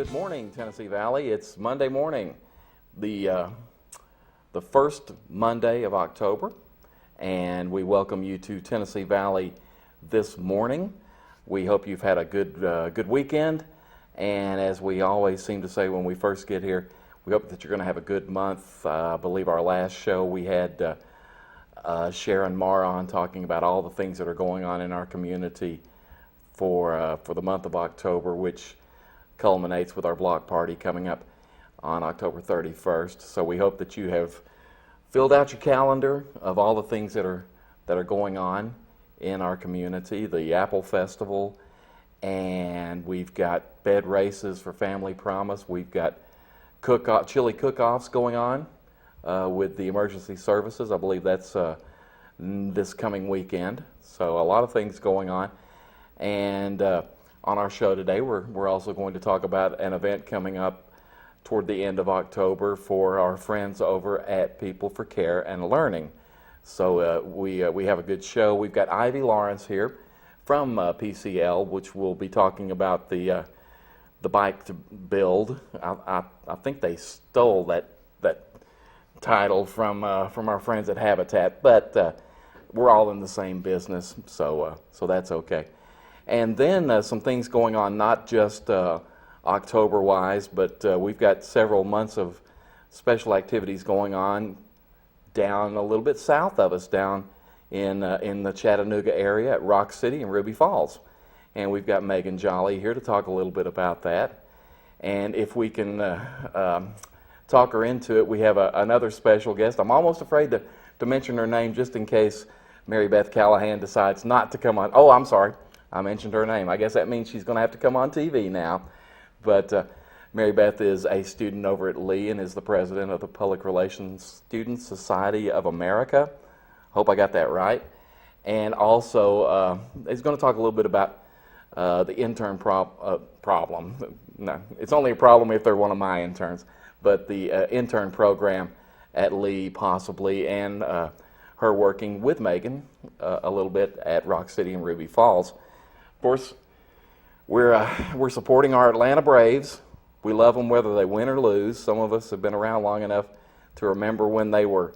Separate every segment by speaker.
Speaker 1: Good morning, Tennessee Valley. It's Monday morning, the first Monday of October, and we welcome you to Tennessee Valley this morning. We hope you've had a good weekend, and as we always seem to say when we first get here, we hope that you're going to have a good month. I believe our last show we had Sharon Marr on talking about all the things that are going on in our community for the month of October, which culminates with our block party coming up on October 31st. So we hope that you have filled out your calendar of all the things that are going on in our community. The Apple Festival, and we've got bed races for Family Promise. We've got chili cook-offs going on with the emergency services. I believe that's this coming weekend. So a lot of things going on. And on our show today, we're also going to talk about an event coming up toward the end of October for our friends over at People for Care and Learning. So we have a good show. We've got Ivy Lawrence here from PCL, which will be talking about the bike to build. I think they stole that title from our friends at Habitat, but we're all in the same business, so that's okay. And then some things going on, not just October-wise, but we've got several months of special activities going on down a little bit south of us, down in the Chattanooga area at Rock City and Ruby Falls. And we've got Megan Jolly here to talk a little bit about that. And if we can talk her into it, we have another special guest. I'm almost afraid to mention her name just in case Mary Beth Callahan decides not to come on. Oh, I'm sorry. I mentioned her name. I guess that means she's going to have to come on TV now. But Mary Beth is a student over at Lee and is the president of the Public Relations Student Society of America. Hope I got that right. And also is going to talk a little bit about the intern problem. No, it's only a problem if they're one of my interns. But the intern program at Lee possibly, and her working with Megan a little bit at Rock City and Ruby Falls. Of course, we're supporting our Atlanta Braves. We love them whether they win or lose. Some of us have been around long enough to remember when they were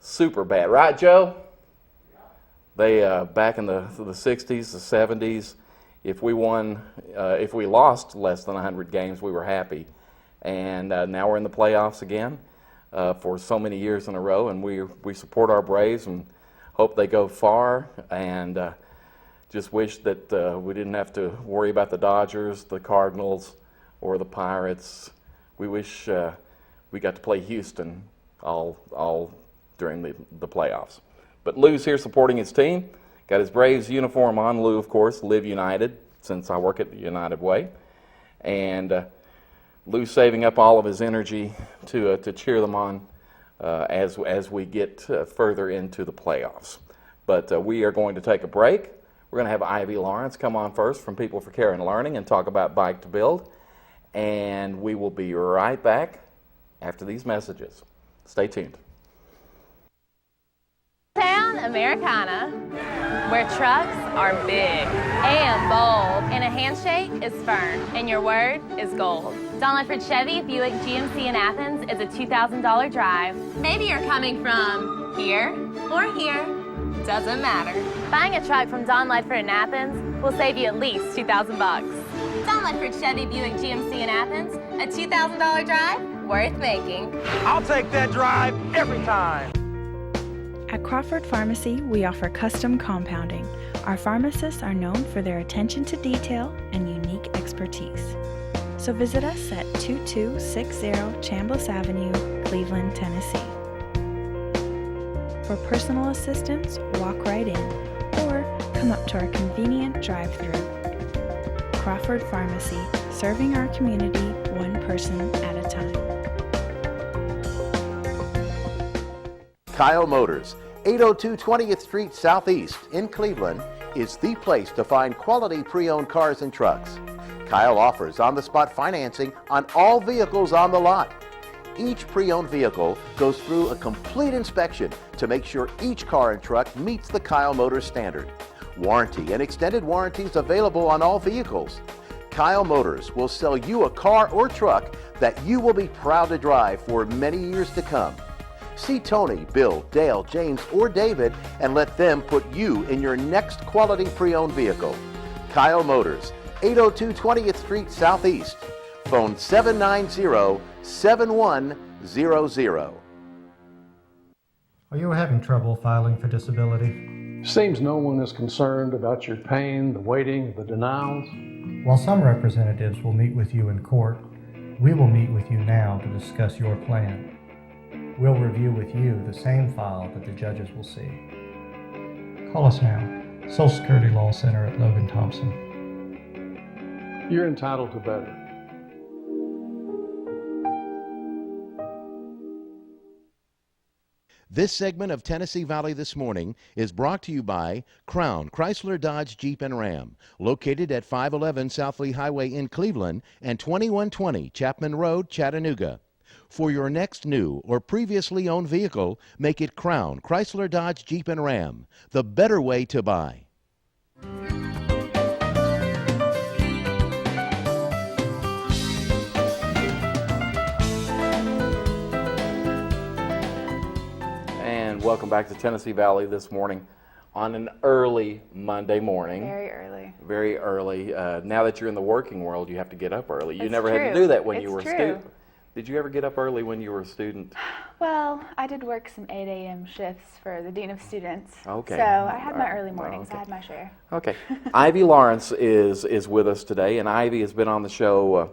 Speaker 1: super bad. Right, Joe? They back in the 60s, the 70s, if we lost less than 100 games, we were happy. And now we're in the playoffs again for so many years in a row, and we support our Braves and hope they go far, and just wish that we didn't have to worry about the Dodgers, the Cardinals, or the Pirates. We wish we got to play Houston all during the playoffs. But Lou's here supporting his team. Got his Braves uniform on. Lou, of course, Live United, since I work at the United Way. And Lou's saving up all of his energy to cheer them on as we get further into the playoffs. But we are going to take a break. We're going to have Ivy Lawrence come on first from People for Care and Learning and talk about Bike to Build. And we will be right back after these messages. Stay tuned.
Speaker 2: Town Americana, where trucks are big and bold, and a handshake is firm, and your word is gold. Don Ledford Chevy Buick GMC in Athens is a $2,000 drive. Maybe you're coming from here or here, doesn't matter. Buying a truck from Don Ledford in Athens will save you at least $2,000. Don Ledford Chevy Buick GMC in Athens, a $2,000 drive worth making.
Speaker 3: I'll take that drive every time.
Speaker 4: At Crawford Pharmacy, we offer custom compounding. Our pharmacists are known for their attention to detail and unique expertise. So visit us at 2260 Chambliss Avenue, Cleveland, Tennessee. For personal assistance, walk right in or come up to our convenient drive-thru. Crawford Pharmacy, serving our community one person at a time.
Speaker 5: Kyle Motors, 802 20th Street Southeast in Cleveland, is the place to find quality pre-owned cars and trucks. Kyle offers on-the-spot financing on all vehicles on the lot. Each pre-owned vehicle goes through a complete inspection to make sure each car and truck meets the Kyle Motors standard. Warranty and extended warranties available on all vehicles. Kyle Motors will sell you a car or truck that you will be proud to drive for many years to come. See Tony, Bill, Dale, James, or David and let them put you in your next quality pre-owned vehicle. Kyle Motors, 802 20th Street Southeast. Phone 790-7100.
Speaker 6: Are you having trouble filing for disability?
Speaker 7: Seems no one is concerned about your pain, the waiting, the denials.
Speaker 6: While some representatives will meet with you in court, we will meet with you now to discuss your plan. We'll review with you the same file that the judges will see. Call us now, Social Security Law Center at Logan Thompson.
Speaker 7: You're entitled to better.
Speaker 5: This segment of Tennessee Valley This Morning is brought to you by Crown Chrysler Dodge Jeep and Ram, located at 511 South Lee Highway in Cleveland and 2120 Chapman Road, Chattanooga. For your next new or previously owned vehicle, make it Crown Chrysler Dodge Jeep and Ram, the better way to buy.
Speaker 1: Welcome back to Tennessee Valley This Morning on an early Monday morning.
Speaker 8: Very early.
Speaker 1: Very early. Now that you're in the working world, you have to get up early. You
Speaker 8: It's
Speaker 1: never had
Speaker 8: true.
Speaker 1: to do that when
Speaker 8: It's
Speaker 1: you were a
Speaker 8: true.
Speaker 1: student. Did you ever get up early when you were a student?
Speaker 8: Well, I did work some 8 a.m. shifts for the Dean of Students.
Speaker 1: Okay.
Speaker 8: So I had my early mornings.
Speaker 1: okay.
Speaker 8: I had my share.
Speaker 1: Okay. Ivy Lawrence is with us today, and Ivy has been on the show.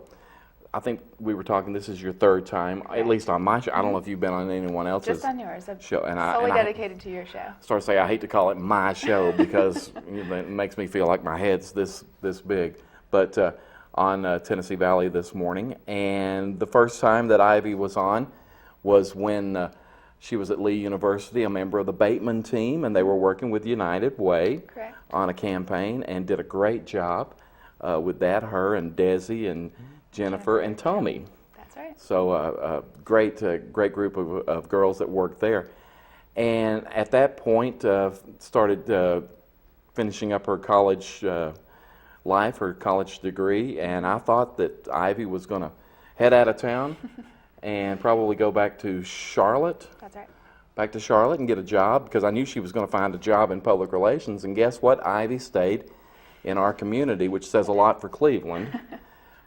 Speaker 1: I think we were talking, this is your third time, at least on my show. I don't know if you've been on anyone else's
Speaker 8: Just on yours. I'm
Speaker 1: show. And
Speaker 8: solely
Speaker 1: I
Speaker 8: dedicated to your show.
Speaker 1: start to say I hate to call it my show because it makes me feel like my head's this big. But on Tennessee Valley This Morning, and the first time that Ivy was on was when she was at Lee University, a member of the Bateman team, and they were working with United Way
Speaker 8: Correct.
Speaker 1: on a campaign and did a great job with that, her and Desi and Jennifer and Tommy.
Speaker 8: That's right.
Speaker 1: So great group of girls that worked there. And at that point, started finishing up her college life, her college degree, and I thought that Ivy was going to head out of town and probably go back to Charlotte.
Speaker 8: That's right.
Speaker 1: Back to Charlotte and get a job, because I knew she was going to find a job in public relations. And guess what? Ivy stayed in our community, which says a lot for Cleveland.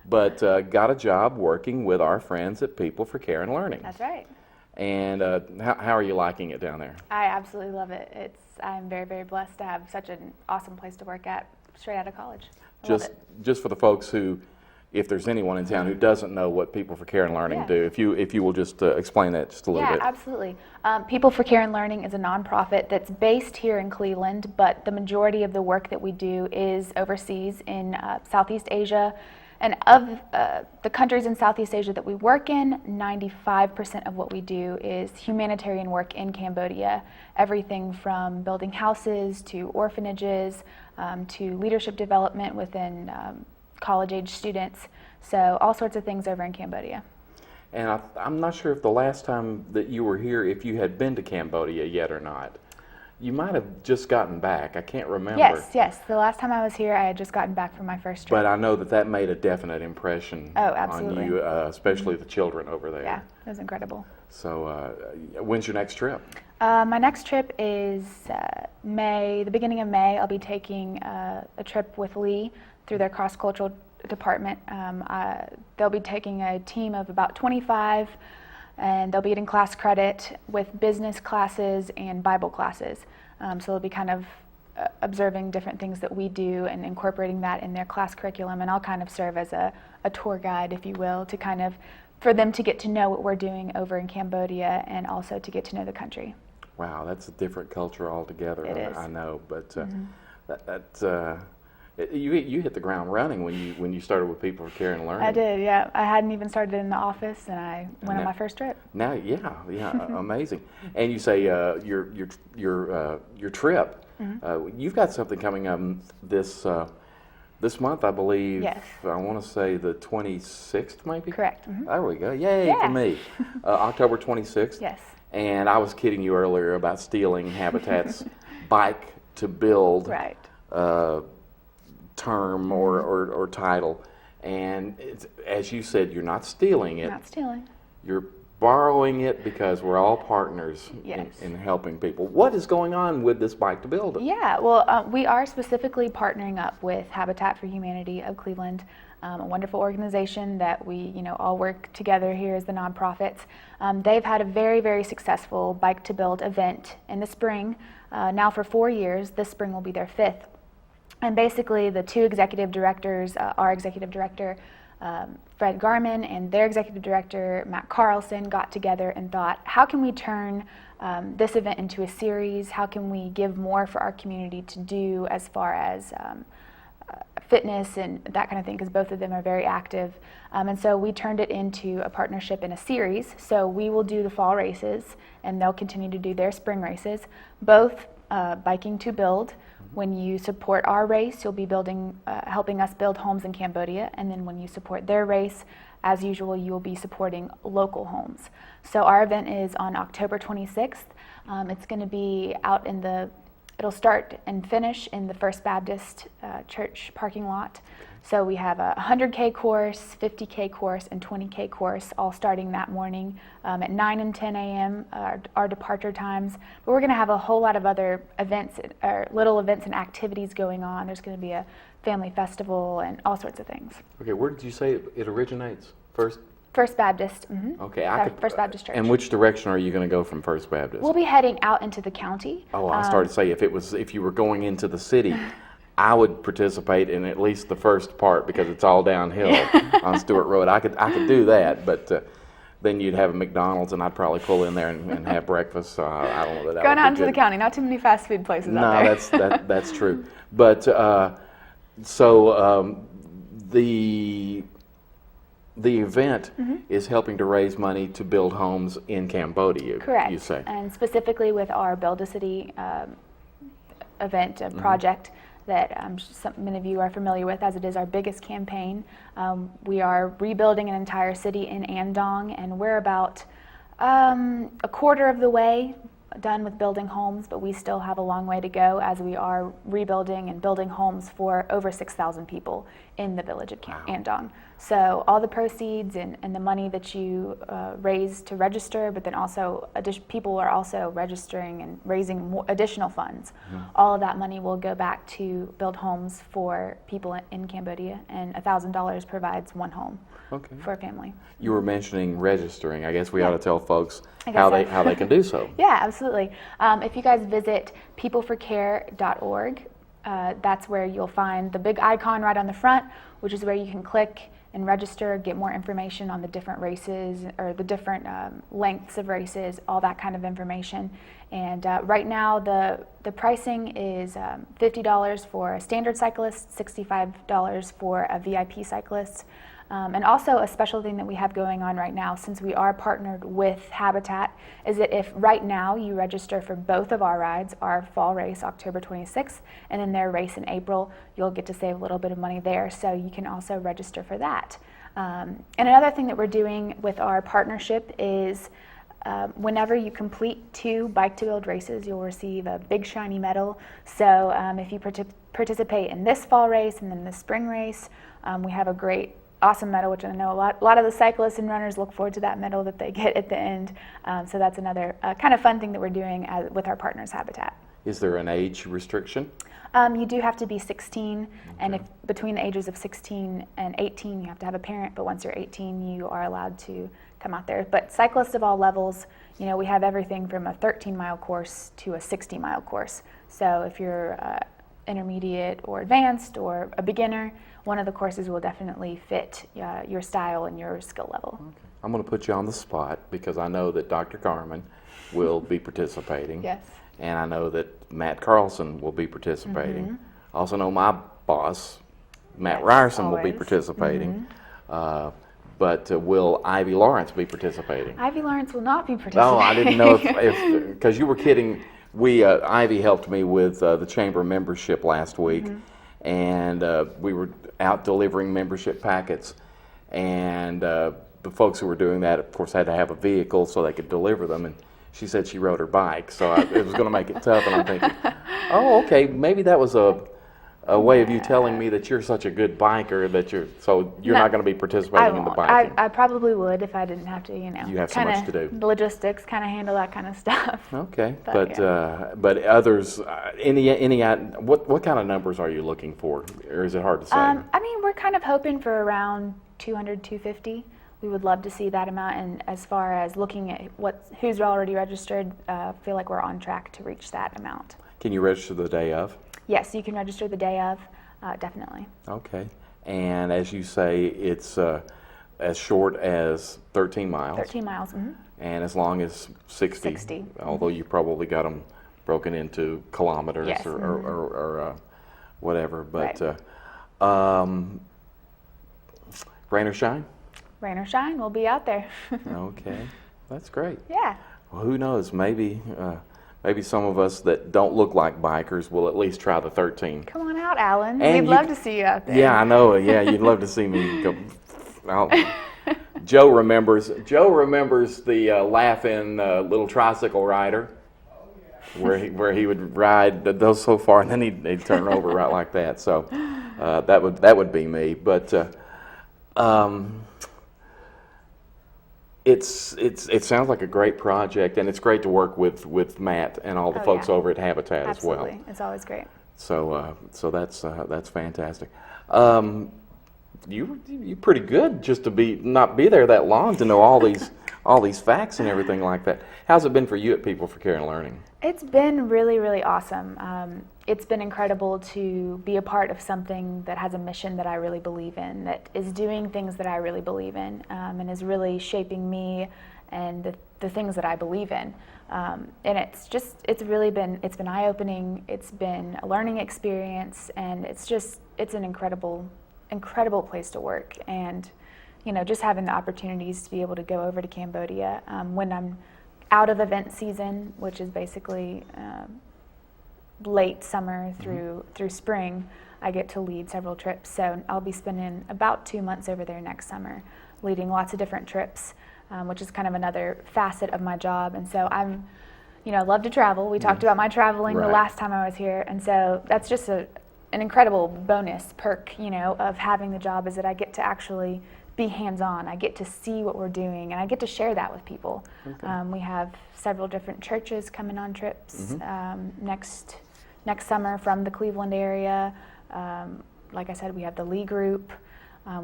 Speaker 1: But got a job working with our friends at People for Care and Learning.
Speaker 8: That's right.
Speaker 1: And how are you liking it down there?
Speaker 8: I absolutely love it. I'm very, very blessed to have such an awesome place to work at straight out of college. I love it.
Speaker 1: Just for the folks who, if there's anyone in town who doesn't know what People for Care and Learning
Speaker 8: Yeah.
Speaker 1: do, if you will just explain that just a little
Speaker 8: Yeah,
Speaker 1: bit.
Speaker 8: absolutely. People for Care and Learning is a nonprofit that's based here in Cleveland, but the majority of the work that we do is overseas in Southeast Asia. And of the countries in Southeast Asia that we work in, 95% of what we do is humanitarian work in Cambodia. Everything from building houses to orphanages to leadership development within college-age students. So all sorts of things over in Cambodia.
Speaker 1: And I'm not sure if the last time that you were here, if you had been to Cambodia yet or not. You might have just gotten back. I can't remember.
Speaker 8: Yes. The last time I was here, I had just gotten back from my first trip.
Speaker 1: But I know that made a definite impression on
Speaker 8: absolutely.
Speaker 1: you, especially the children over there.
Speaker 8: Yeah, it was incredible.
Speaker 1: So when's your next trip?
Speaker 8: My next trip is May, the beginning of May. I'll be taking a trip with Lee through their cross-cultural department. They'll be taking a team of about 25, and they'll be getting class credit with business classes and Bible classes. So they'll be kind of observing different things that we do and incorporating that in their class curriculum, and I'll kind of serve as a tour guide, if you will, to kind of, for them to get to know what we're doing over in Cambodia and also to get to know the country.
Speaker 1: Wow, that's a different culture altogether.
Speaker 8: It is.
Speaker 1: I know, but you hit the ground running when you started with People for Care and Learning.
Speaker 8: I did, yeah. I hadn't even started in the office, and I went on my first trip.
Speaker 1: Now, yeah, amazing. And you say your trip. You've got something coming up this month, I believe.
Speaker 8: Yes.
Speaker 1: I want to say the 26th, maybe.
Speaker 8: Correct.
Speaker 1: There we go. Yay
Speaker 8: Yeah.
Speaker 1: for me. October 26th.
Speaker 8: Yes.
Speaker 1: And I was kidding you earlier about stealing Habitat's bike to build
Speaker 8: Right.
Speaker 1: term or title. And it's, as you said, you're not stealing it.
Speaker 8: Not stealing.
Speaker 1: You're borrowing it because we're all partners
Speaker 8: Yes.
Speaker 1: in helping people. What is going on with this Bike to Build It?
Speaker 8: Yeah, well, we are specifically partnering up with Habitat for Humanity of Cleveland, a wonderful organization that we, all work together here as the nonprofits. They've had a very, very successful Bike to Build event in the spring, now for 4 years. This spring will be their 5th. And basically, the two executive directors, our executive director, Fred Garman, and their executive director, Matt Carlson, got together and thought, how can we turn this event into a series? How can we give more for our community to do as far as fitness and that kind of thing, because both of them are very active. And so we turned it into a partnership in a series. So we will do the fall races, and they'll continue to do their spring races, both Biking to Build. When you support our race, you'll be helping us build homes in Cambodia, and then when you support their race, as usual, you'll be supporting local homes. So our event is on October 26th. It's going to be out it'll start and finish in the First Baptist Church parking lot. So we have a 100K course, 50K course, and 20K course, all starting that morning at 9 and 10 a.m. Our departure times. But we're going to have a whole lot of other events, or little events and activities going on. There's going to be a family festival and all sorts of things.
Speaker 1: Okay, where did you say it originates?
Speaker 8: First Baptist. Mm-hmm.
Speaker 1: Okay,
Speaker 8: First Baptist Church.
Speaker 1: And which direction are you going to go from First Baptist?
Speaker 8: We'll be heading out into the county.
Speaker 1: Oh, I started to say if you were going into the city, I would participate in at least the first part because it's all downhill on Stewart Road. I could do that, but then you'd have a McDonald's and I'd probably pull in there and have breakfast. I don't know that.
Speaker 8: Going out into the county, not too many fast food places out there.
Speaker 1: No, that's true. But so the event is helping to raise money to build homes in Cambodia.
Speaker 8: Correct.
Speaker 1: You say.
Speaker 8: And specifically with our Build a City event, project that many of you are familiar with, as it is our biggest campaign. We are rebuilding an entire city in Andong, and we're about a quarter of the way done with building homes, but we still have a long way to go as we are rebuilding and building homes for over 6,000 people in the village of Andong. So all the proceeds and the money that you raise to register, but then also people are also registering and raising additional funds. All of that money will go back to build homes for people in Cambodia, and $1,000 provides one home for a family.
Speaker 1: You were mentioning registering. I guess we ought to tell folks
Speaker 8: I
Speaker 1: how
Speaker 8: guess
Speaker 1: they can do so.
Speaker 8: Yeah, absolutely. If you guys visit peopleforcare.org, that's where you'll find the big icon right on the front, which is where you can click and register, get more information on the different races or the different lengths of races, all that kind of information. And right now the pricing is $50 for a standard cyclist, $65 for a VIP cyclist. And also a special thing that we have going on right now, since we are partnered with Habitat, is that if right now you register for both of our rides, our fall race October 26th and then their race in April, you'll get to save a little bit of money there, so you can also register for that. And another thing that we're doing with our partnership is whenever you complete 2 Bike to Build races, you'll receive a big shiny medal. So if you participate in this fall race and then the spring race, we have a great awesome medal, which I know a lot of the cyclists and runners look forward to that medal that they get at the end. So that's another kind of fun thing that we're doing with our partners Habitat.
Speaker 1: Is there an age restriction?
Speaker 8: You do have to be 16, and if between the ages of 16 and 18 you have to have a parent, but once you're 18 you are allowed to come out there. But cyclists of all levels, we have everything from a 13-mile course to a 60-mile course. So if you're intermediate or advanced or a beginner, one of the courses will definitely fit your style and your skill level.
Speaker 1: Okay. I'm going to put you on the spot because I know that Dr. Garman will be participating.
Speaker 8: Yes.
Speaker 1: And I know that Matt Carlson will be participating. I also know my boss, Matt Ryerson, will be participating. But will Ivy Lawrence be participating?
Speaker 8: Ivy Lawrence will not be participating.
Speaker 1: No, I didn't know if because you were kidding. Ivy helped me with the chamber membership last week, and we were out delivering membership packets, and the folks who were doing that, of course, had to have a vehicle so they could deliver them, and she said she rode her bike, so it was going to make it tough, and I'm thinking, oh, okay, maybe that was a a way of you telling me that you're such a good biker that you're
Speaker 8: No,
Speaker 1: not going to be participating in the
Speaker 8: won't.
Speaker 1: biking?
Speaker 8: I probably would if I didn't have to,
Speaker 1: You have so much to do.
Speaker 8: Logistics, kind of handle that kind of stuff.
Speaker 1: Okay,
Speaker 8: But,
Speaker 1: but others, what kind of numbers are you looking for, or is it hard to say?
Speaker 8: I mean, we're kind of hoping for around 200, 250. We would love to see that amount, and as far as looking at who's already registered, feel like we're on track to reach that amount.
Speaker 1: Can you register the day of?
Speaker 8: Yes, you can register the day of, definitely.
Speaker 1: Okay, and as you say, it's as short as 13 miles.
Speaker 8: 13 miles. Mm-hmm.
Speaker 1: And as long as 60.
Speaker 8: 60.
Speaker 1: Although you probably got them broken into kilometers
Speaker 8: Yes.
Speaker 1: or whatever. But
Speaker 8: Right.
Speaker 1: Rain or shine?
Speaker 8: Rain or shine, we'll be out there.
Speaker 1: Okay, that's great.
Speaker 8: Yeah.
Speaker 1: Well, who knows? Maybe some of us that don't look like bikers will at least try the 13.
Speaker 8: Come on out, Alan.
Speaker 1: And
Speaker 8: We'd love to see you out there.
Speaker 1: Yeah, I know. Yeah, you'd love to see me go. Joe remembers the laughing little tricycle rider, where he would ride those so far and then he'd turn over right like that. So that would be me. But it sounds like a great project, and it's great to work with Matt and all the folks
Speaker 8: yeah.
Speaker 1: over at Habitat
Speaker 8: Absolutely.
Speaker 1: as well.
Speaker 8: It's always great.
Speaker 1: So that's fantastic. You're pretty good just to not be there that long to know all these facts and everything like that. How's it been for you at People for Care and Learning?
Speaker 8: It's been really, really awesome. It's been incredible to be a part of something that has a mission that I really believe in, that is doing things that I really believe in, and is really shaping me and the things that I believe in. And it's been eye-opening. It's been a learning experience, and it's an incredible place to work. And just having the opportunities to be able to go over to Cambodia when I'm out of event season, which is basically late summer through spring, I get to lead several trips. So I'll be spending about 2 months over there next summer, leading lots of different trips, which is kind of another facet of my job. And so I love to travel. We talked about my traveling the last time I was here, and so that's just an incredible bonus perk, of having the job, is that I get to actually be hands-on. I get to see what we're doing, and I get to share that with people.
Speaker 1: Okay.
Speaker 8: We have several different churches coming on trips next summer from the Cleveland area. Like I said, we have the Lee group.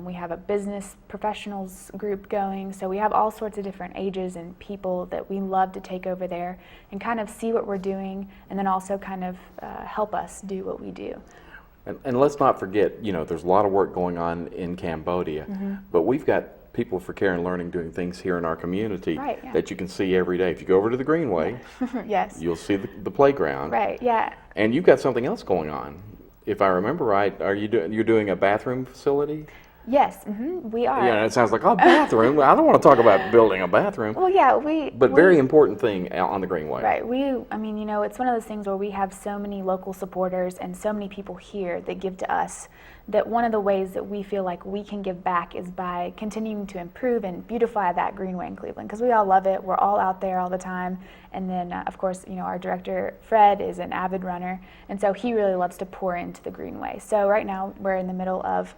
Speaker 8: We have a business professionals group going. So we have all sorts of different ages and people that we love to take over there and kind of see what we're doing, and then also kind of help us do what we do.
Speaker 1: And let's not forget, there's a lot of work going on in Cambodia, but we've got People for Care and Learning doing things here in our community that you can see every day. If you go over to the Greenway,
Speaker 8: Yes.
Speaker 1: you'll see the playground.
Speaker 8: Right, yeah.
Speaker 1: And you've got something else going on. If I remember right, you're doing a bathroom facility?
Speaker 8: Yes, we are.
Speaker 1: Yeah, it sounds like, bathroom. I don't want to talk about building a bathroom.
Speaker 8: Well, yeah,
Speaker 1: But very important thing on the Greenway.
Speaker 8: Right. It's one of those things where we have so many local supporters and so many people here that give to us, that one of the ways that we feel like we can give back is by continuing to improve and beautify that Greenway in Cleveland, because we all love it. We're all out there all the time. And then, of course, our director, Fred, is an avid runner, and so he really loves to pour into the Greenway. So right now we're in the middle of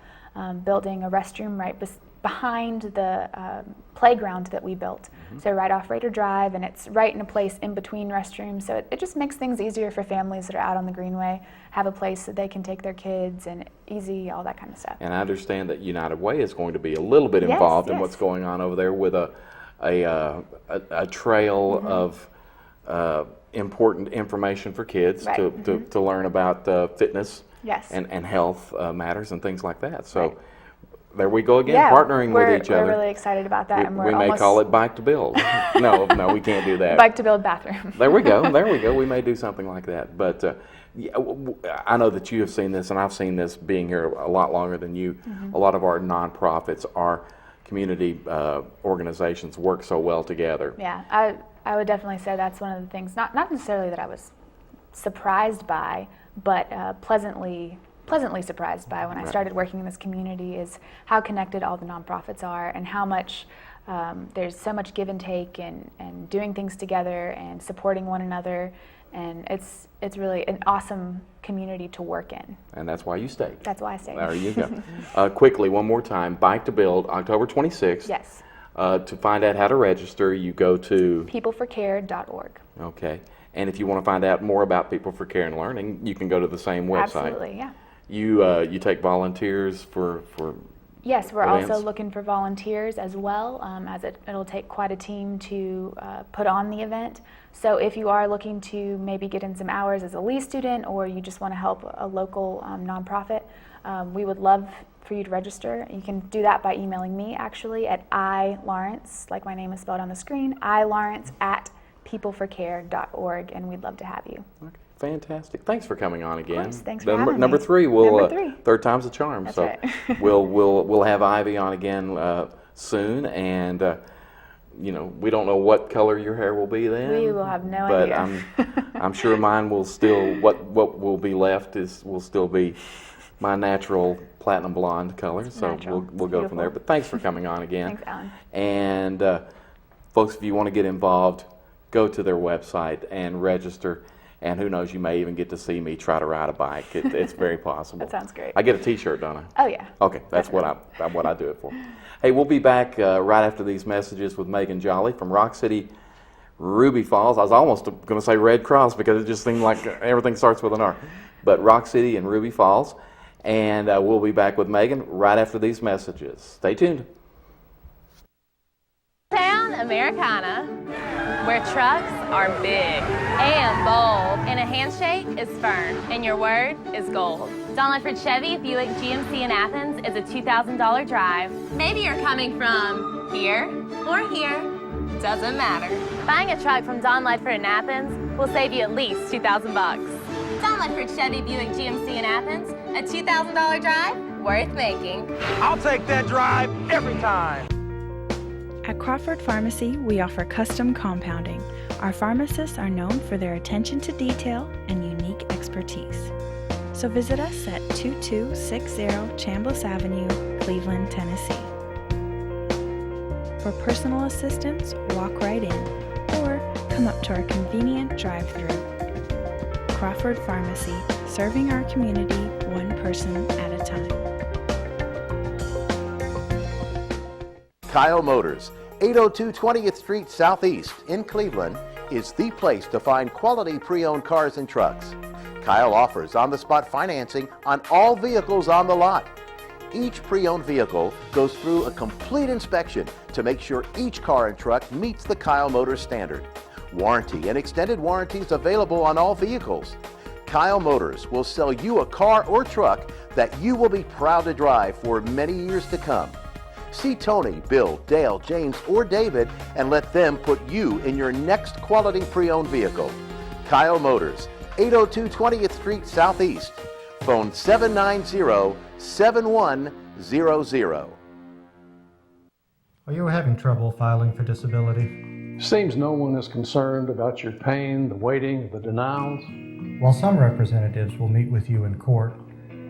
Speaker 8: building a restroom right behind the playground that we built. So right off Raider Drive, and it's right in a place in between restrooms. So it just makes things easier for families that are out on the Greenway, have a place that they can take their kids, and easy, all that kind of stuff.
Speaker 1: And I understand that United Way is going to be a little bit involved in what's going on over there with a trail of important information for kids to learn about fitness and health matters and things like that. So there we go again, partnering with each other.
Speaker 8: We're really excited about that.
Speaker 1: We may call it Bike to Build. No, we can't do that.
Speaker 8: Bike to Build bathroom.
Speaker 1: There we go. We may do something like that. But I know that you have seen this, and I've seen this being here a lot longer than you. A lot of our nonprofits, our community organizations work so well together.
Speaker 8: Yeah, I would definitely say that's one of the things, not necessarily that I was surprised by, but pleasantly surprised by when I started working in this community, is how connected all the nonprofits are, and how much there's so much give and take, and doing things together and supporting one another. and it's really an awesome community to work in.
Speaker 1: And that's why you stayed.
Speaker 8: That's why I stayed.
Speaker 1: There you go. Quickly, one more time, Bike to Build, October 26th.
Speaker 8: Yes.
Speaker 1: To find out how to register, you go to
Speaker 8: peopleforcare.org.
Speaker 1: Okay. And if you want to find out more about People for Care and Learning, you can go to the same website.
Speaker 8: Absolutely, yeah.
Speaker 1: You take volunteers for
Speaker 8: Yes, we're
Speaker 1: events?
Speaker 8: also looking for volunteers as well, as it'll take quite a team to put on the event. So if you are looking to maybe get in some hours as a Lee student, or you just want to help a local nonprofit, we would love for you to register. You can do that by emailing me actually at iLawrence, like my name is spelled on the screen, iLawrence@peopleforcare.org, and we'd love to have you.
Speaker 1: Okay. Fantastic. Thanks for coming on again.
Speaker 8: Of course, thanks for having
Speaker 1: Number
Speaker 8: me.
Speaker 1: 3, we'll
Speaker 8: Number 3.
Speaker 1: third time's a charm.
Speaker 8: That's
Speaker 1: so
Speaker 8: right.
Speaker 1: we'll have Ivy on again soon, and you know, we don't know what color your hair will be then.
Speaker 8: We will have no
Speaker 1: but
Speaker 8: idea.
Speaker 1: I'm sure mine will still what will be left will still be my natural platinum blonde color. So
Speaker 8: natural.
Speaker 1: we'll go from there. But thanks for coming on again.
Speaker 8: Thanks, Alan.
Speaker 1: And folks, if you want to get involved, go to their website and register. And who knows, you may even get to see me try to ride a bike. It's very possible.
Speaker 8: That sounds great.
Speaker 1: I get a T-shirt, don't I?
Speaker 8: Oh yeah.
Speaker 1: Okay, that's what I do it for. Hey, we'll be back right after these messages with Megan Jolly from Rock City, Ruby Falls. I was almost going to say Red Cross because it just seemed like everything starts with an R. But Rock City and Ruby Falls. And we'll be back with Megan right after these messages. Stay tuned.
Speaker 2: Town Americana, where trucks are big and bold, and a handshake is firm, and your word is gold. Don Ledford Chevy Buick GMC in Athens is a $2,000 drive. Maybe you're coming from here or here, doesn't matter. Buying a truck from Don Ledford in Athens will save you at least $2,000 bucks. Don Ledford Chevy Buick GMC in Athens, a $2,000 drive worth making.
Speaker 3: I'll take that drive every time.
Speaker 4: At Crawford Pharmacy, we offer custom compounding. Our pharmacists are known for their attention to detail and unique expertise. So visit us at 2260 Chambliss Avenue, Cleveland, Tennessee. For personal assistance, walk right in or come up to our convenient drive-thru. Crawford Pharmacy, serving our community one person at a time.
Speaker 5: Kyle Motors, 802 20th Street Southeast in Cleveland, is the place to find quality pre-owned cars and trucks. Kyle offers on-the-spot financing on all vehicles on the lot. Each pre-owned vehicle goes through a complete inspection to make sure each car and truck meets the Kyle Motors standard. Warranty and extended warranties available on all vehicles. Kyle Motors will sell you a car or truck that you will be proud to drive for many years to come. See Tony, Bill, Dale, James, or David and let them put you in your next quality pre-owned vehicle. Kyle Motors, 802 20th Street Southeast. Phone 790-7100.
Speaker 6: Are you having trouble filing for disability?
Speaker 7: Seems no one is concerned about your pain, the waiting, the denials.
Speaker 6: While some representatives will meet with you in court,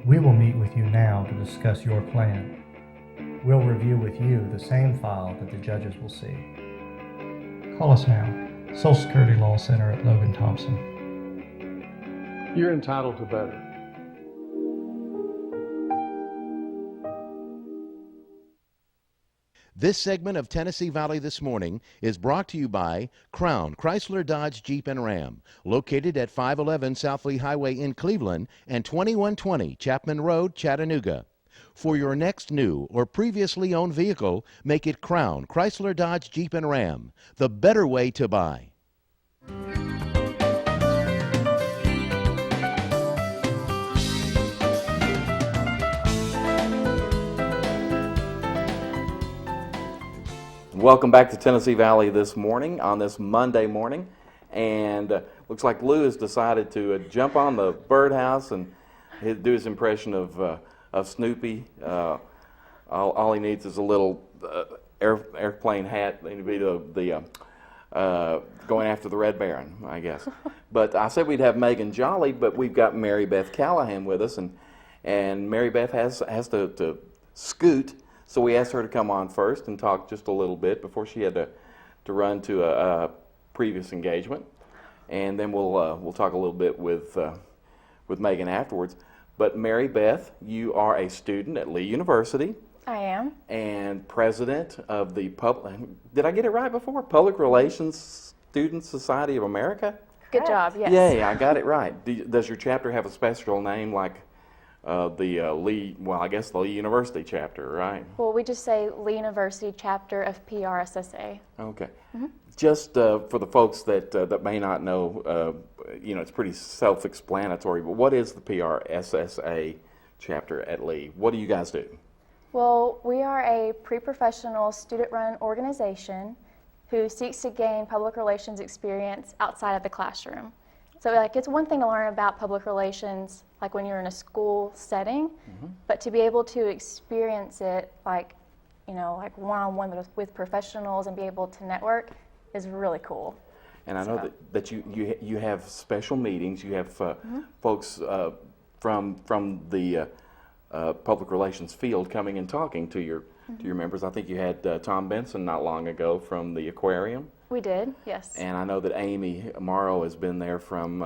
Speaker 6: we will meet with you now to discuss your plan. We'll review with you the same file that the judges will see. Call us now. Social Security Law Center at Logan Thompson.
Speaker 7: You're entitled to better.
Speaker 5: This segment of Tennessee Valley This Morning is brought to you by Crown Chrysler Dodge Jeep and Ram, located at 511 South Lee Highway in Cleveland and 2120 Chapman Road, Chattanooga. For your next new or previously owned vehicle, make it Crown Chrysler Dodge Jeep and Ram, the better way to buy.
Speaker 1: Welcome back to Tennessee Valley This Morning on this Monday morning, and looks like Lou has decided to jump on the birdhouse and do his impression of Snoopy. All he needs is a little airplane hat. He'd be the going after the Red Baron, I guess. But I said we'd have Megan Jolly, but we've got Mary Beth Callahan with us, and Mary Beth has to scoot. So we asked her to come on first and talk just a little bit before she had to run to a previous engagement. and then we'll talk a little bit with Megan afterwards. But Mary Beth, you are a student at Lee University.
Speaker 8: I am.
Speaker 1: And president of the did I get it right before? Public Relations Student Society of America?
Speaker 8: Good job, yes.
Speaker 1: Yay, I got it right. Does your chapter have a special name like the Lee, well, I guess the Lee University chapter, right?
Speaker 8: Well, we just say Lee University chapter of PRSSA.
Speaker 1: Okay. Just for the folks that may not know, it's pretty self-explanatory, but what is the PRSSA chapter at Lee? What do you guys do?
Speaker 9: Well, we are a pre-professional student-run organization who seeks to gain public relations experience outside of the classroom. So it's one thing to learn about public relations like when you're in a school setting, but to be able to experience it like one-on-one with professionals and be able to network is really cool.
Speaker 1: And I know that you have special meetings. You have folks from the public relations field coming and talking to your members. I think you had Tom Benson not long ago from the aquarium.
Speaker 9: We did, yes.
Speaker 1: And I know that Amy Morrow has been there from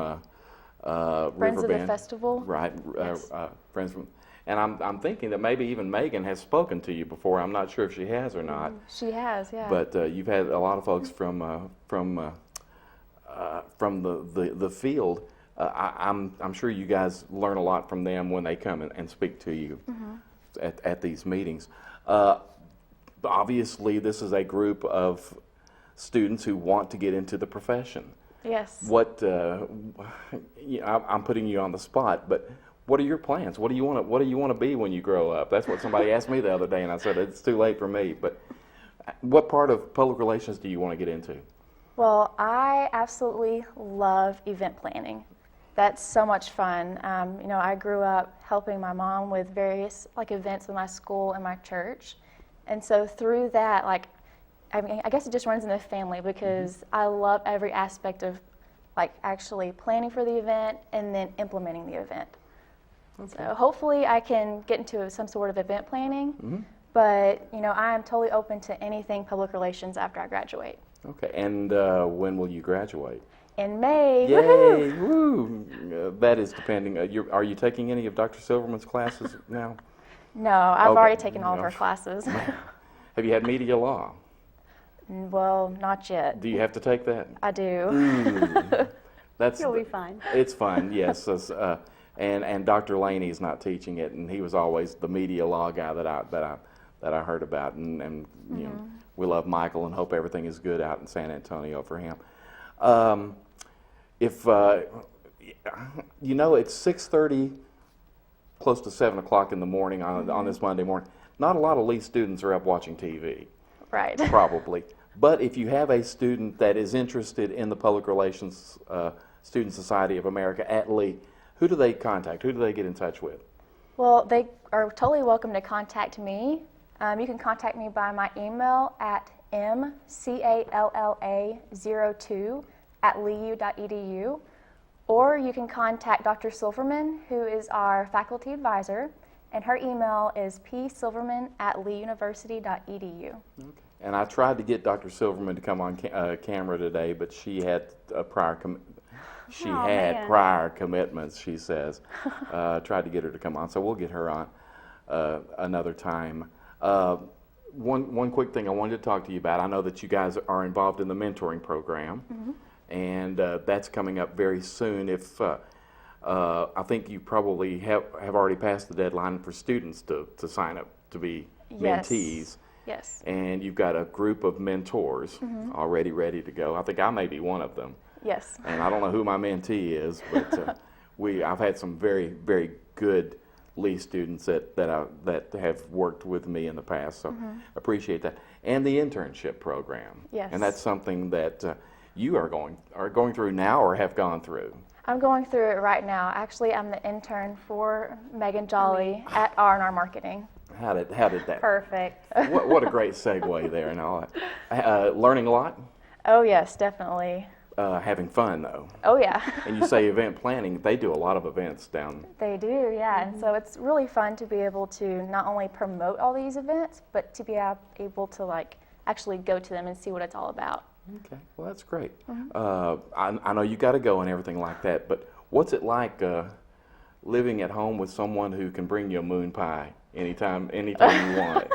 Speaker 9: Friends
Speaker 1: Riverbend.
Speaker 9: of the Festival.
Speaker 1: Right,
Speaker 9: Yes.
Speaker 1: friends from. And I'm thinking that maybe even Megan has spoken to you before. I'm not sure if she has or not.
Speaker 9: She has, yeah.
Speaker 1: But you've had a lot of folks from the field. I'm sure you guys learn a lot from them when they come and speak to you at these meetings. Obviously, this is a group of students who want to get into the profession.
Speaker 9: Yes.
Speaker 1: What I'm putting you on the spot, but what are your plans? What do you want to be when you grow up? That's what somebody asked me the other day, and I said it's too late for me. But what part of public relations do you want to get into?
Speaker 9: Well, I absolutely love event planning. That's so much fun. I grew up helping my mom with various events in my school and my church, and so through that, I guess it just runs in the family because I love every aspect of actually planning for the event and then implementing the event. Okay. So hopefully I can get into some sort of event planning, but I am totally open to anything public relations after I graduate.
Speaker 1: Okay, and when will you graduate?
Speaker 9: In May.
Speaker 1: Yay!
Speaker 9: Woohoo!
Speaker 1: Woo! That is depending. Are you taking any of Dr. Silverman's classes now?
Speaker 9: No, I've
Speaker 1: Okay.
Speaker 9: already taken all of her classes.
Speaker 1: Have you had media law?
Speaker 9: Well, not yet.
Speaker 1: Do you have to take that?
Speaker 9: I do.
Speaker 10: You'll be fine.
Speaker 1: It's fun, yes. And Dr. Laney is not teaching it, and he was always the media law guy that I heard about, and we love Michael and hope everything is good out in San Antonio for him. It's 6:30, close to 7 o'clock in the morning on this Monday morning. Not a lot of Lee students are up watching TV.
Speaker 9: Right.
Speaker 1: Probably. But if you have a student that is interested in the Public Relations Student Society of America at Lee, who do they contact? Who do they get in touch with?
Speaker 9: Well, they are totally welcome to contact me. You can contact me by my email at mcalla02@leeu.edu, or you can contact Dr. Silverman, who is our faculty advisor, and her email is psilverman@leeuniversity.edu.
Speaker 1: Okay. And I tried to get Dr. Silverman to come on camera today, but she had prior commitments, she says. Tried to get her to come on, so we'll get her on another time. One quick thing I wanted to talk to you about. I know that you guys are involved in the mentoring program, and that's coming up very soon. I think you probably have already passed the deadline for students to sign up to be mentees.
Speaker 9: Yes.
Speaker 1: And you've got a group of mentors already ready to go. I think I may be one of them.
Speaker 9: Yes.
Speaker 1: And I don't know who my mentee is, but I've had some very, very good Lee students that have worked with me in the past, so appreciate that. And the internship program.
Speaker 9: Yes.
Speaker 1: And that's something that you are going through now or have gone through.
Speaker 9: I'm going through it right now. Actually, I'm the intern for Megan Jolly at R&R Marketing.
Speaker 1: How did that?
Speaker 10: Perfect.
Speaker 1: What a great segue there and all that. Learning a lot?
Speaker 9: Oh yes, definitely.
Speaker 1: Having fun though.
Speaker 9: Oh yeah.
Speaker 1: And you say event planning, they do a lot of events down.
Speaker 9: They do, yeah. And so it's really fun to be able to not only promote all these events, but to be able to actually go to them and see what it's all about.
Speaker 1: Okay, well, that's great. I know you got to go and everything like that, but what's it like living at home with someone who can bring you a moon pie anytime you want it?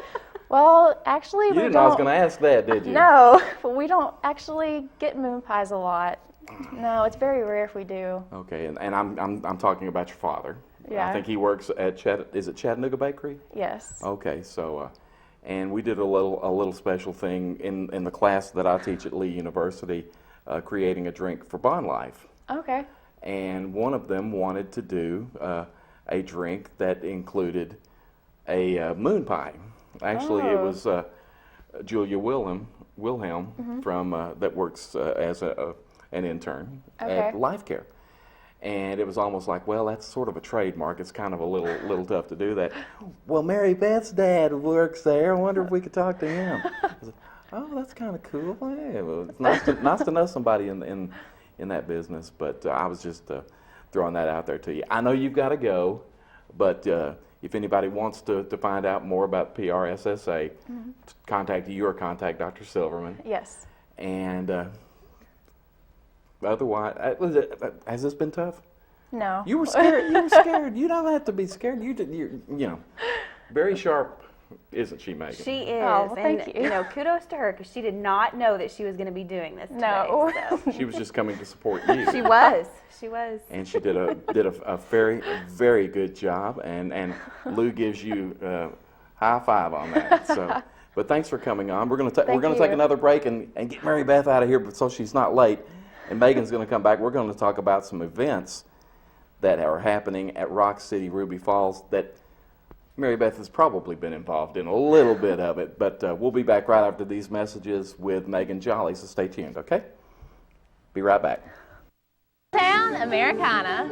Speaker 9: Well, actually,
Speaker 1: You
Speaker 9: we
Speaker 1: didn't know I was
Speaker 9: don't.
Speaker 1: going to ask that, did you?
Speaker 9: No, but we don't actually get moon pies a lot. No, it's very rare if we do.
Speaker 1: Okay, and I'm talking about your father.
Speaker 9: Yeah.
Speaker 1: I think he works at is it Chattanooga Bakery?
Speaker 9: Yes.
Speaker 1: Okay, so and we did a little special thing in the class that I teach at Lee University, creating a drink for Bond Life.
Speaker 9: Okay.
Speaker 1: And one of them wanted to do a drink that included a moon pie. Actually, it was Julia Wilhelm from that works as an intern at Life Care. And it was almost like, well, that's sort of a trademark. It's kind of a little tough to do that. Well, Mary Beth's dad works there. I wonder if we could talk to him. I said, oh, that's kind of cool. Yeah, well, it's nice to know somebody in that business. But I was just throwing that out there to you. I know you've got to go, but if anybody wants to find out more about PRSSA, contact you or contact Dr. Silverman.
Speaker 9: Yes.
Speaker 1: And otherwise, has this been tough?
Speaker 9: No.
Speaker 1: You were scared. You were scared. You don't have to be scared. You know, very sharp, isn't she, Megan?
Speaker 10: She is.
Speaker 9: Oh, well, thank
Speaker 10: and,
Speaker 9: you.
Speaker 10: know, kudos to her because she did not know that she was going to be doing this
Speaker 9: No.
Speaker 10: today. So.
Speaker 1: She was just coming to support you.
Speaker 10: She was. She was.
Speaker 1: And she did a very good job. And Lou gives you high five on that. So, but thanks for coming on. We're gonna take another break and get Mary Beth out of here, so she's not late. And Megan's going to come back. We're going to talk about some events that are happening at Rock City, Ruby Falls that Mary Beth has probably been involved in a little bit of it. But we'll be back right after these messages with Megan Jolly, so stay tuned, okay? Be right back.
Speaker 2: Town Americana,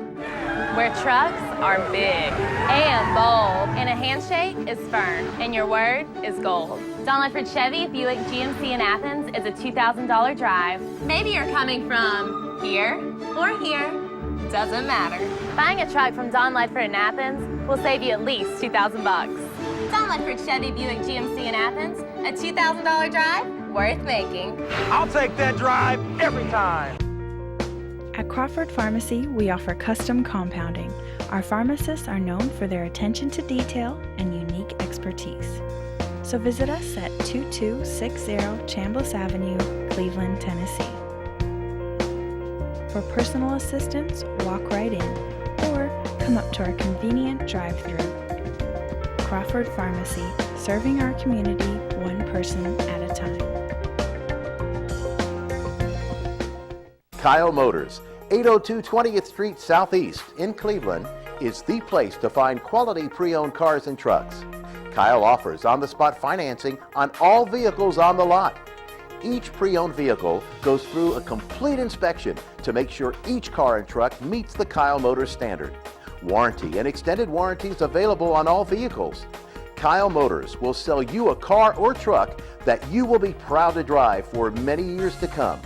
Speaker 2: where trucks are big and bold, and a handshake is firm, and your word is gold. Don Ledford Chevy Buick GMC in Athens is a $2,000 drive. Maybe you're coming from here or here, doesn't matter. Buying a truck from Don Ledford in Athens will save you at least $2,000. Don Ledford Chevy Buick GMC in Athens, a $2,000 drive worth making.
Speaker 3: I'll take that drive every time.
Speaker 4: At Crawford Pharmacy, we offer custom compounding. Our pharmacists are known for their attention to detail and unique expertise. So visit us at 2260 Chambliss Avenue, Cleveland, Tennessee. For personal assistance, walk right in or come up to our convenient drive-thru. Crawford Pharmacy, serving our community one person at a time.
Speaker 5: Kyle Motors, 802 20th Street Southeast in Cleveland, is the place to find quality pre-owned cars and trucks. Kyle offers on-the-spot financing on all vehicles on the lot. Each pre-owned vehicle goes through a complete inspection to make sure each car and truck meets the Kyle Motors standard. Warranty and extended warranties available on all vehicles. Kyle Motors will sell you a car or truck that you will be proud to drive for many years to come.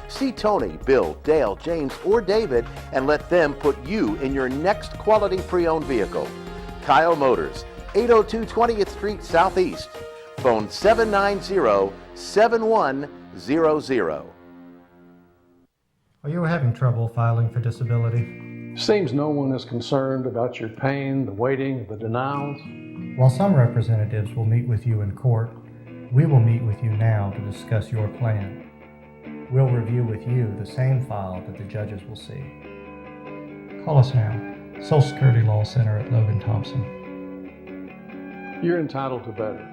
Speaker 5: See Tony, Bill, Dale, James, or David and let them put you in your next quality pre-owned vehicle. Kyle Motors, 802 20th Street Southeast. Phone 790-7100.
Speaker 6: Are you having trouble filing for disability?
Speaker 7: Seems no one is concerned about your pain, the waiting, the denials.
Speaker 6: While some representatives will meet with you in court, we will meet with you now to discuss your plan. We'll review with you the same file that the judges will see. Call us now. Social Security Law Center at Logan Thompson.
Speaker 7: You're entitled to better.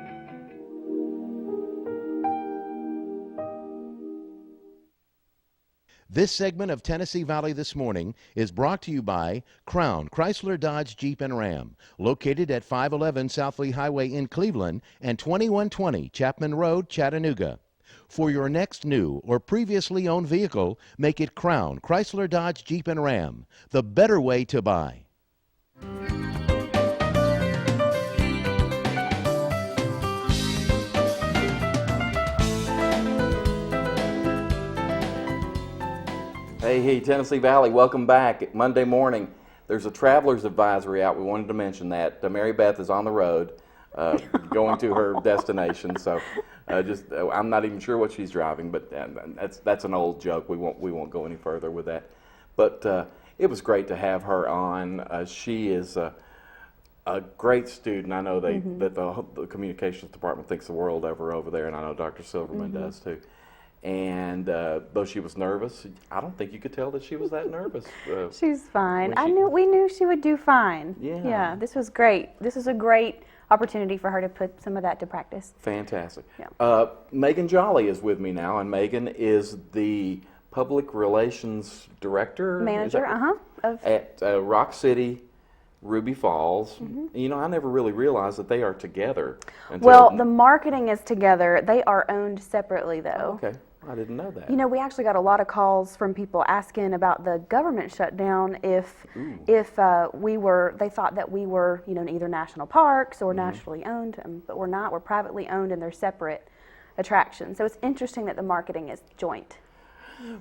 Speaker 5: This segment of Tennessee Valley This Morning is brought to you by Crown Chrysler Dodge Jeep and Ram, located at 511 South Lee Highway in Cleveland and 2120 Chapman Road, Chattanooga. For your next new or previously owned vehicle, make it Crown Chrysler Dodge Jeep and Ram, the better way to buy.
Speaker 1: Hey, Tennessee Valley, welcome back. Monday morning, there's a traveler's advisory out. We wanted to mention that. Mary Beth is on the road going to her destination. So I'm not even sure what she's driving, but that's an old joke. We won't go any further with that. But it was great to have her on. She is a great student. I know that the communications department thinks the world of her over there, and I know Dr. Silverman does too. And though she was nervous, I don't think you could tell that she was that nervous.
Speaker 10: She's fine. We knew she would do fine. Yeah, this was great. This is a great opportunity for her to put some of that to practice.
Speaker 1: Fantastic.
Speaker 10: Yeah.
Speaker 1: Megan Jolly is with me now, and Megan is the Public Relations Director?
Speaker 10: Manager,
Speaker 1: at Rock City, Ruby Falls. You know, I never really realized that they are together.
Speaker 10: Well, the marketing is together. They are owned separately, though.
Speaker 1: Okay. I didn't know that.
Speaker 10: You know, we actually got a lot of calls from people asking about the government shutdown if they thought that we were, you know, either national parks or nationally owned, but we're not. We're privately owned and they're separate attractions. So it's interesting that the marketing is joint.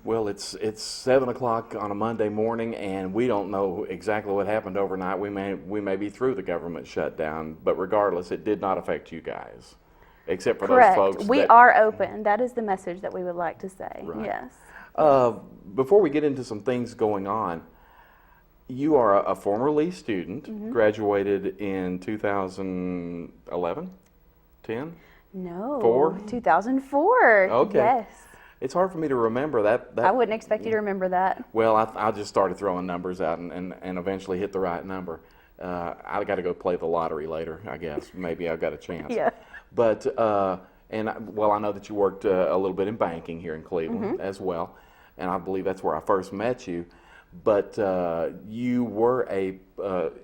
Speaker 1: Well, it's 7 o'clock on a Monday morning, and we don't know exactly what happened overnight. We may be through the government shutdown, but regardless, it did not affect you guys. Except for
Speaker 10: Correct.
Speaker 1: those folks.
Speaker 10: We are open. That is the message that we would like to say.
Speaker 1: Right.
Speaker 10: Yes.
Speaker 1: Before we get into some things going on, you are a former Lee student, graduated in 2011, 10?
Speaker 10: No.
Speaker 1: 4?
Speaker 10: 2004.
Speaker 1: Okay.
Speaker 10: Yes.
Speaker 1: It's hard for me to remember that.
Speaker 10: I wouldn't expect you to remember that.
Speaker 1: Well, I just started throwing numbers out and eventually hit the right number. I got to go play the lottery later, I guess. Maybe I've got a chance.
Speaker 10: Yeah.
Speaker 1: But, I know that you worked a little bit in banking here in Cleveland as well, and I believe that's where I first met you. But you were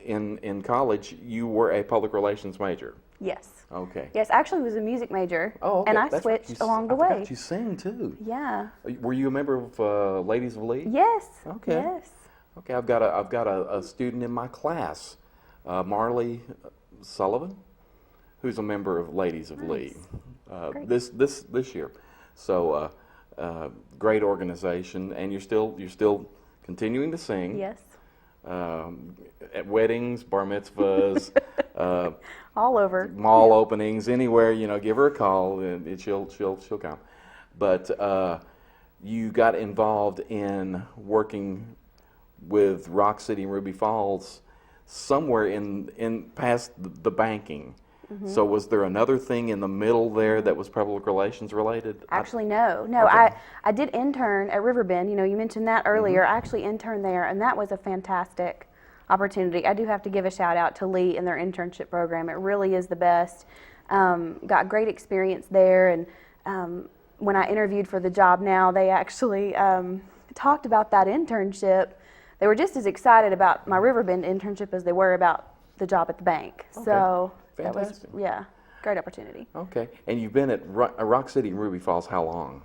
Speaker 1: in college, you were a public relations major.
Speaker 10: Yes.
Speaker 1: Okay.
Speaker 10: Yes, actually was a music major.
Speaker 1: Oh, okay.
Speaker 10: And I
Speaker 1: That's
Speaker 10: switched
Speaker 1: right.
Speaker 10: along the
Speaker 1: I
Speaker 10: way.
Speaker 1: forgot you sing too.
Speaker 10: Yeah.
Speaker 1: Were you a member of Ladies of Lee?
Speaker 10: Yes.
Speaker 1: Okay.
Speaker 10: Yes.
Speaker 1: Okay, I've got a student in my class, Marley Sullivan, who's a member of Ladies of Lee this year. So great organization, and you're still continuing to sing.
Speaker 10: Yes.
Speaker 1: At weddings, bar mitzvahs,
Speaker 10: all over.
Speaker 1: Mall openings, anywhere, you know, give her a call and she'll come. But you got involved in working with Rock City and Ruby Falls somewhere in past the banking. So was there another thing in the middle there that was public relations related?
Speaker 10: Actually, no.
Speaker 1: Okay.
Speaker 10: I did intern at Riverbend. You know, you mentioned that earlier. I actually interned there, and that was a fantastic opportunity. I do have to give a shout out to Lee and their internship program. It really is the best. Got great experience there, and when I interviewed for the job now, they actually talked about that internship. They were just as excited about my Riverbend internship as they were about the job at the bank.
Speaker 1: Okay.
Speaker 10: So
Speaker 1: Fantastic.
Speaker 10: that was, great opportunity.
Speaker 1: Okay, and you've been at Rock City and Ruby Falls how long?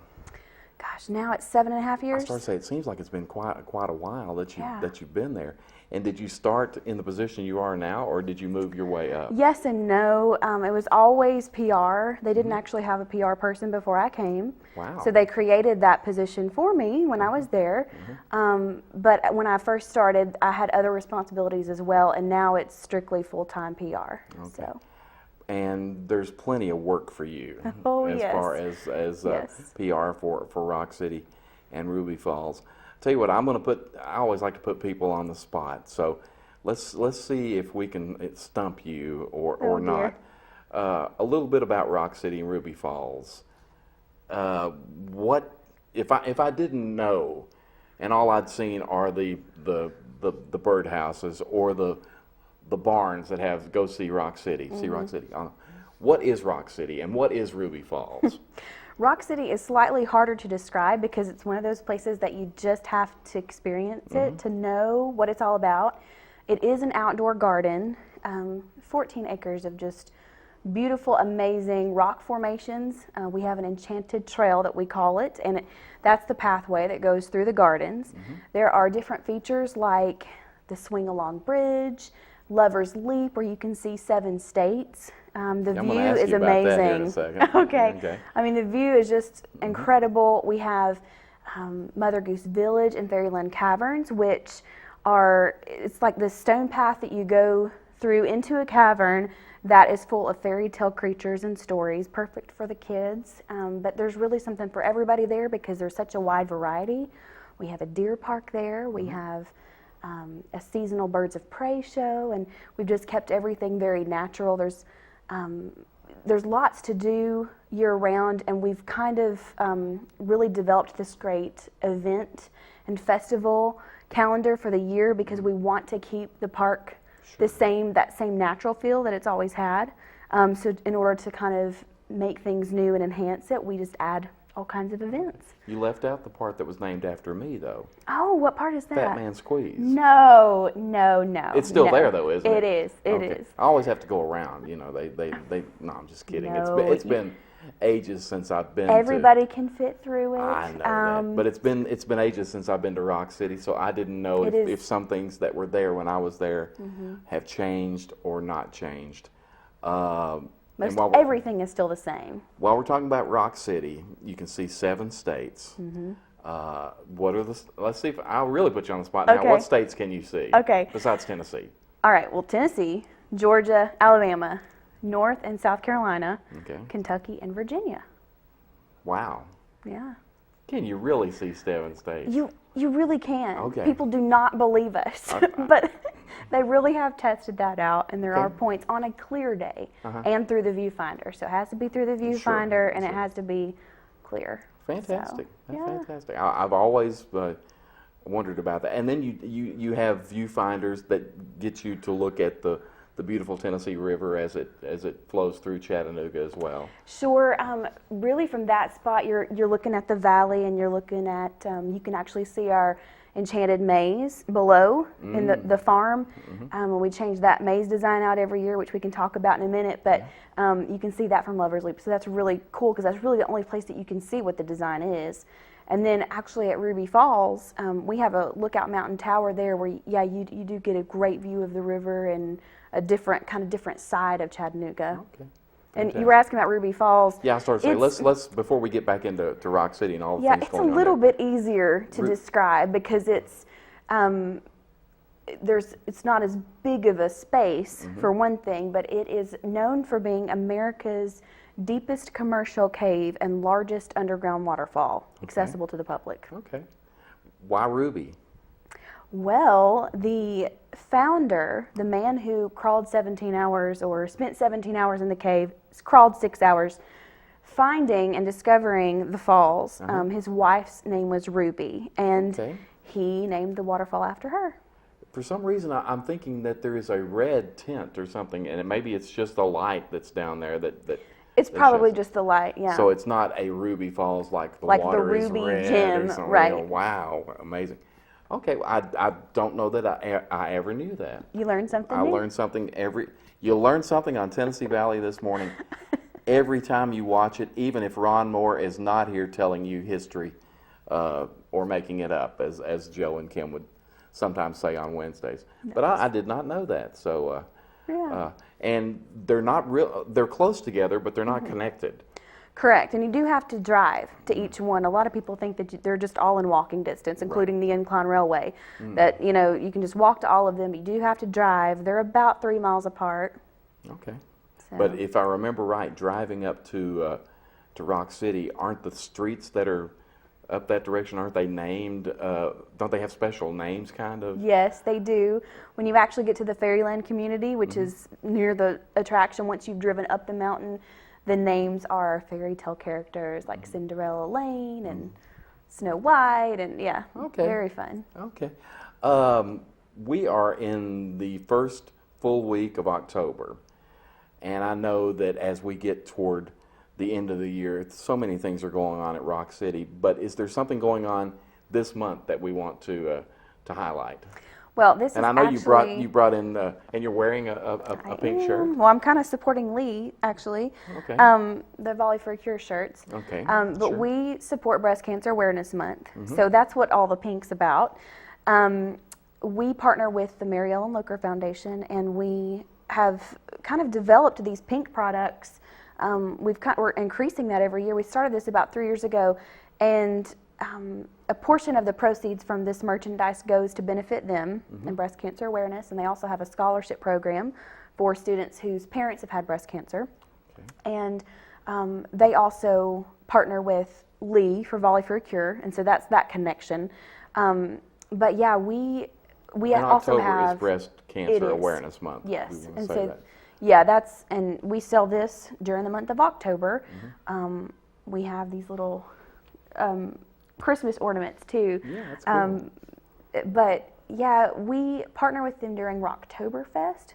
Speaker 10: Gosh, now it's 7.5 years.
Speaker 1: I started to say it seems like it's been quite a while that you've been there. And did you start in the position you are now, or did you move your way up?
Speaker 10: Yes and no. It was always PR. They didn't actually have a PR person before I came.
Speaker 1: Wow.
Speaker 10: So they created that position for me when I was there. But when I first started, I had other responsibilities as well, and now it's strictly full-time PR.
Speaker 1: Okay.
Speaker 10: So.
Speaker 1: And there's plenty of work for you as far as PR for Rock City and Ruby Falls. Tell you what, I always like to put people on the spot. So let's see if we can stump you or not. A little bit about Rock City and Ruby Falls. What if I didn't know, and all I'd seen are the birdhouses or the barns that have go see Rock City, see Rock City. What is Rock City and what is Ruby Falls?
Speaker 10: Rock City is slightly harder to describe because it's one of those places that you just have to experience it to know what it's all about. It is an outdoor garden, 14 acres of just beautiful, amazing rock formations. We have an enchanted trail that we call it, and that's the pathway that goes through the gardens. There are different features like the swing along bridge, Lover's Leap, where you can see 7 states. The view is amazing. Okay. I mean, the view is just incredible. We have Mother Goose Village and Fairyland Caverns, which it's like the stone path that you go through into a cavern that is full of fairy tale creatures and stories, perfect for the kids. But there's really something for everybody there because there's such a wide variety. We have a deer park there. We have a seasonal birds of prey show, and we've just kept everything very natural. There's lots to do year round, and we've kind of really developed this great event and festival calendar for the year because we want to keep the park that same natural feel that it's always had. So in order to kind of make things new and enhance it, we just add all kinds of events.
Speaker 1: You left out the part that was named after me, though.
Speaker 10: Oh, what part is that?
Speaker 1: Fat Man Squeeze.
Speaker 10: No.
Speaker 1: It's still there, though, isn't it?
Speaker 10: It is. It
Speaker 1: Okay.
Speaker 10: is.
Speaker 1: I always have to go around. You know, No, I'm just kidding.
Speaker 10: No,
Speaker 1: it's been ages since I've been.
Speaker 10: Everybody can fit through it.
Speaker 1: I know that, but it's been ages since I've been to Rock City, so I didn't know if some things that were there when I was there have changed or not changed.
Speaker 10: Everything is still the same.
Speaker 1: While we're talking about Rock City, you can see 7 states. What are let's see if I'll really put you on the spot now.
Speaker 10: Okay.
Speaker 1: What states can you see?
Speaker 10: Okay.
Speaker 1: Besides Tennessee.
Speaker 10: All right. Well, Tennessee, Georgia, Alabama, North and South Carolina, Kentucky, and Virginia.
Speaker 1: Wow.
Speaker 10: Yeah.
Speaker 1: Can you really see 7 states?
Speaker 10: You really can.
Speaker 1: Okay.
Speaker 10: People do not believe us, but they really have tested that out, and there are points on a clear day and through the viewfinder. So it has to be through the viewfinder, and it has to be clear.
Speaker 1: Fantastic.
Speaker 10: So,
Speaker 1: That's fantastic. I've always wondered about that. And then you have viewfinders that get you to look at the beautiful Tennessee River as it flows through Chattanooga as well.
Speaker 10: Sure. Really, from that spot, you're looking at the valley, and you're looking at you can actually see our enchanted maze below in the farm. We change that maze design out every year, which we can talk about in a minute. But you can see that from Lover's Leap, so that's really cool because that's really the only place that you can see what the design is. And then actually at Ruby Falls, we have a lookout mountain tower there where you do get a great view of the river and a different side of Chattanooga.
Speaker 1: Okay.
Speaker 10: And you were asking about Ruby Falls.
Speaker 1: Yeah, I started to say, let's before we get back into Rock City and all the things going on.
Speaker 10: Yeah, it's a little bit easier to describe because it's not as big of a space for one thing, but it is known for being America's deepest commercial cave and largest underground waterfall, accessible to the public.
Speaker 1: Okay. Why Ruby?
Speaker 10: Well, the founder, the man who crawled 17 hours or spent 17 hours in the cave, crawled 6 hours, finding and discovering the falls. His wife's name was Ruby, and he named the waterfall after her.
Speaker 1: For some reason, I'm thinking that there is a red tint or something, and maybe it's just the light that's down there that
Speaker 10: It's probably just the light, yeah.
Speaker 1: So it's not a Ruby Falls like the
Speaker 10: like
Speaker 1: water
Speaker 10: the
Speaker 1: is
Speaker 10: Ruby
Speaker 1: red
Speaker 10: gem,
Speaker 1: or something.
Speaker 10: right?
Speaker 1: Wow, amazing. Okay, well, I don't know that I ever knew that.
Speaker 10: You learned something
Speaker 1: I
Speaker 10: new?
Speaker 1: learned something you learn something on Tennessee Valley this morning every time you watch it, even if Ron Moore is not here telling you history or making it up, as Joe and Kim would sometimes say on Wednesdays. Nice. But I did not know that. So, and they're not real. They're close together, but they're not connected.
Speaker 10: Correct, and you do have to drive to each one. A lot of people think that they're just all in walking distance, including the Incline Railway. That you can just walk to all of them. You do have to drive. They're about 3 miles apart.
Speaker 1: Okay,
Speaker 10: so.
Speaker 1: But if I remember right, driving up to Rock City, aren't the streets that are up that direction, aren't they named? Don't they have special names, kind of?
Speaker 10: Yes, they do. When you actually get to the Fairyland community, which is near the attraction, once you've driven up the mountain, the names are fairy tale characters like Cinderella Lane and Snow White, and very fun.
Speaker 1: Okay. We are in the first full week of October, and I know that as we get toward the end of the year, so many things are going on at Rock City, but is there something going on this month that we want to highlight?
Speaker 10: Well, this
Speaker 1: and
Speaker 10: is
Speaker 1: I know
Speaker 10: actually,
Speaker 1: you brought in and you're wearing a pink shirt.
Speaker 10: Well, I'm kind of supporting Lee actually.
Speaker 1: Okay.
Speaker 10: The Volley for a Cure shirts.
Speaker 1: Okay.
Speaker 10: But we support Breast Cancer Awareness Month, so that's what all the pink's about. We partner with the Mary Ellen Locher Foundation, and we have kind of developed these pink products. We're increasing that every year. We started this about 3 years ago, and a portion of the proceeds from this merchandise goes to benefit them in breast cancer awareness, and they also have a scholarship program for students whose parents have had breast cancer. Okay. And they also partner with Lee for Volley for a Cure, and so that's that connection. But yeah, we
Speaker 1: and
Speaker 10: also
Speaker 1: October
Speaker 10: have
Speaker 1: is Breast Cancer Awareness Month.
Speaker 10: Yes, and
Speaker 1: say
Speaker 10: so
Speaker 1: that.
Speaker 10: yeah, and we sell this during the month of October. We have these little Christmas ornaments too.
Speaker 1: Yeah, that's cool.
Speaker 10: But yeah, we partner with them during Rocktoberfest,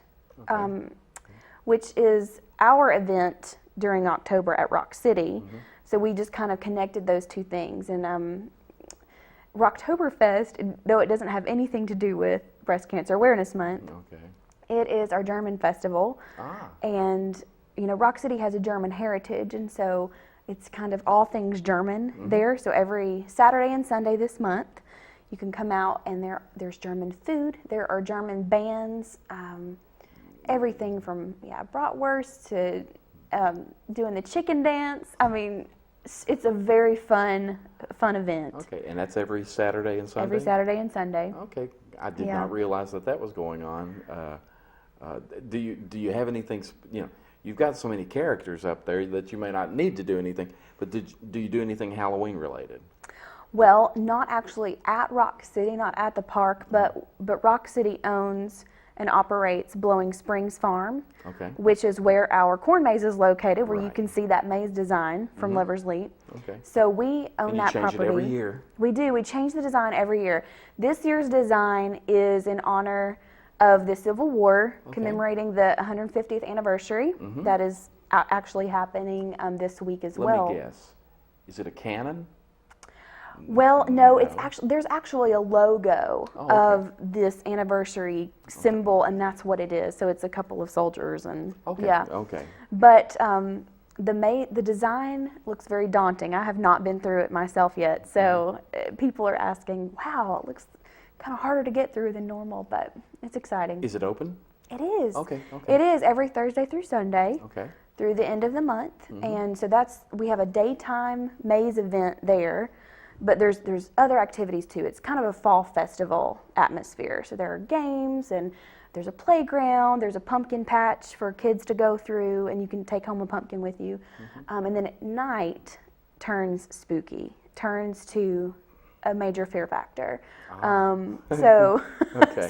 Speaker 10: which is our event during October at Rock City. So we just kind of connected those two things. And Rocktoberfest, though it doesn't have anything to do with Breast Cancer Awareness Month, it is our German festival. And you know, Rock City has a German heritage, and so it's kind of all things German there. So every Saturday and Sunday this month, you can come out, and there's German food. There are German bands, everything from bratwurst to doing the chicken dance. I mean, it's a very fun event.
Speaker 1: Okay, and that's every Saturday and Sunday?
Speaker 10: Every Saturday and Sunday.
Speaker 1: Okay, I did not realize that was going on. Do you have anything, you've got so many characters up there that you may not need to do anything, but do you do anything Halloween related?
Speaker 10: Well, not actually at Rock City, not at the park, but Rock City owns and operates Blowing Springs Farm, which is where our corn maze is located, where you can see that maze design from Lover's Leap. Okay. So we own that property.
Speaker 1: You change it every year.
Speaker 10: We do. We change the design every year. This year's design is in honor of the Civil War, commemorating the 150th anniversary. That is actually happening this week as well.
Speaker 1: Let me guess. Is it a cannon?
Speaker 10: Well, no, it's actually there's actually a logo of this anniversary symbol, and that's what it is. So it's a couple of soldiers, and But the design looks very daunting. I have not been through it myself yet, so people are asking, "Wow, it looks kind of harder to get through than normal," but it's exciting.
Speaker 1: Is it open?
Speaker 10: It is.
Speaker 1: Okay.
Speaker 10: It is every Thursday through Sunday.
Speaker 1: Okay.
Speaker 10: Through the end of the month, and so we have a daytime maze event there. But there's other activities too. It's kind of a fall festival atmosphere. So there are games, and there's a playground, there's a pumpkin patch for kids to go through, and you can take home a pumpkin with you. And then at night turns spooky, turns to a major fear factor. So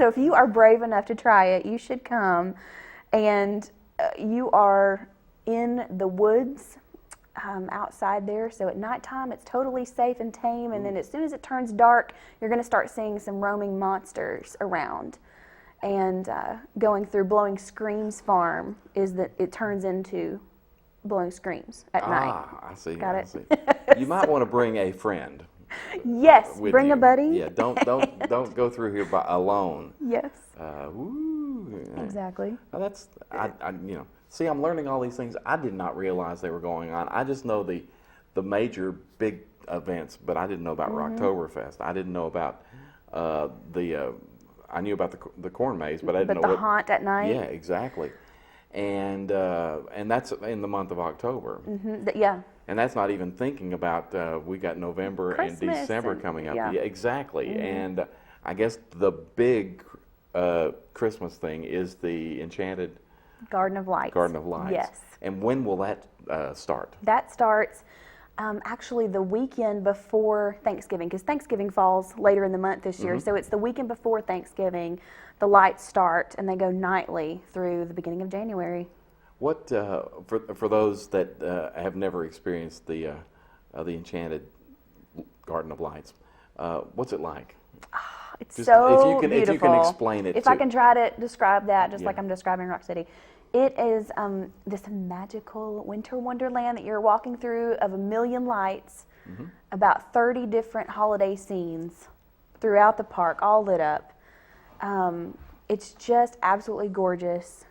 Speaker 10: if you are brave enough to try it, you should come. And you are in the woods outside there, so at nighttime it's totally safe and tame, and then as soon as it turns dark, you're going to start seeing some roaming monsters around. And going through Blowing Screams Farm is that it turns into Blowing Screams at night.
Speaker 1: I see.
Speaker 10: Got it?
Speaker 1: See. You might want to bring a friend.
Speaker 10: Yes, bring a buddy.
Speaker 1: Yeah, don't go through here alone.
Speaker 10: Yes.
Speaker 1: Exactly. Well, see, I'm learning all these things. I did not realize they were going on. I just know the major big events, but I didn't know about Rocktoberfest. I didn't know about I knew about the corn maze, but I didn't know
Speaker 10: the haunt at night.
Speaker 1: Yeah, exactly. And that's in the month of October.
Speaker 10: Yeah.
Speaker 1: And that's not even thinking about we got November
Speaker 10: Christmas
Speaker 1: and December coming up.
Speaker 10: Yeah.
Speaker 1: Yeah, exactly. And I guess the big Christmas thing is the Enchanted
Speaker 10: Garden of Lights.
Speaker 1: Garden of Lights.
Speaker 10: Yes.
Speaker 1: And when will that start?
Speaker 10: That starts actually the weekend before Thanksgiving, because Thanksgiving falls later in the month this year. So it's the weekend before Thanksgiving. The lights start, and they go nightly through the beginning of January.
Speaker 1: What for those that have never experienced the Enchanted Garden of Lights? What's it like?
Speaker 10: It's so
Speaker 1: beautiful. If you can explain it.
Speaker 10: If I can try to describe that, just like I'm describing Rock City, it is this magical winter wonderland that you're walking through of a million lights, about 30 different holiday scenes throughout the park, all lit up. It's just absolutely gorgeous.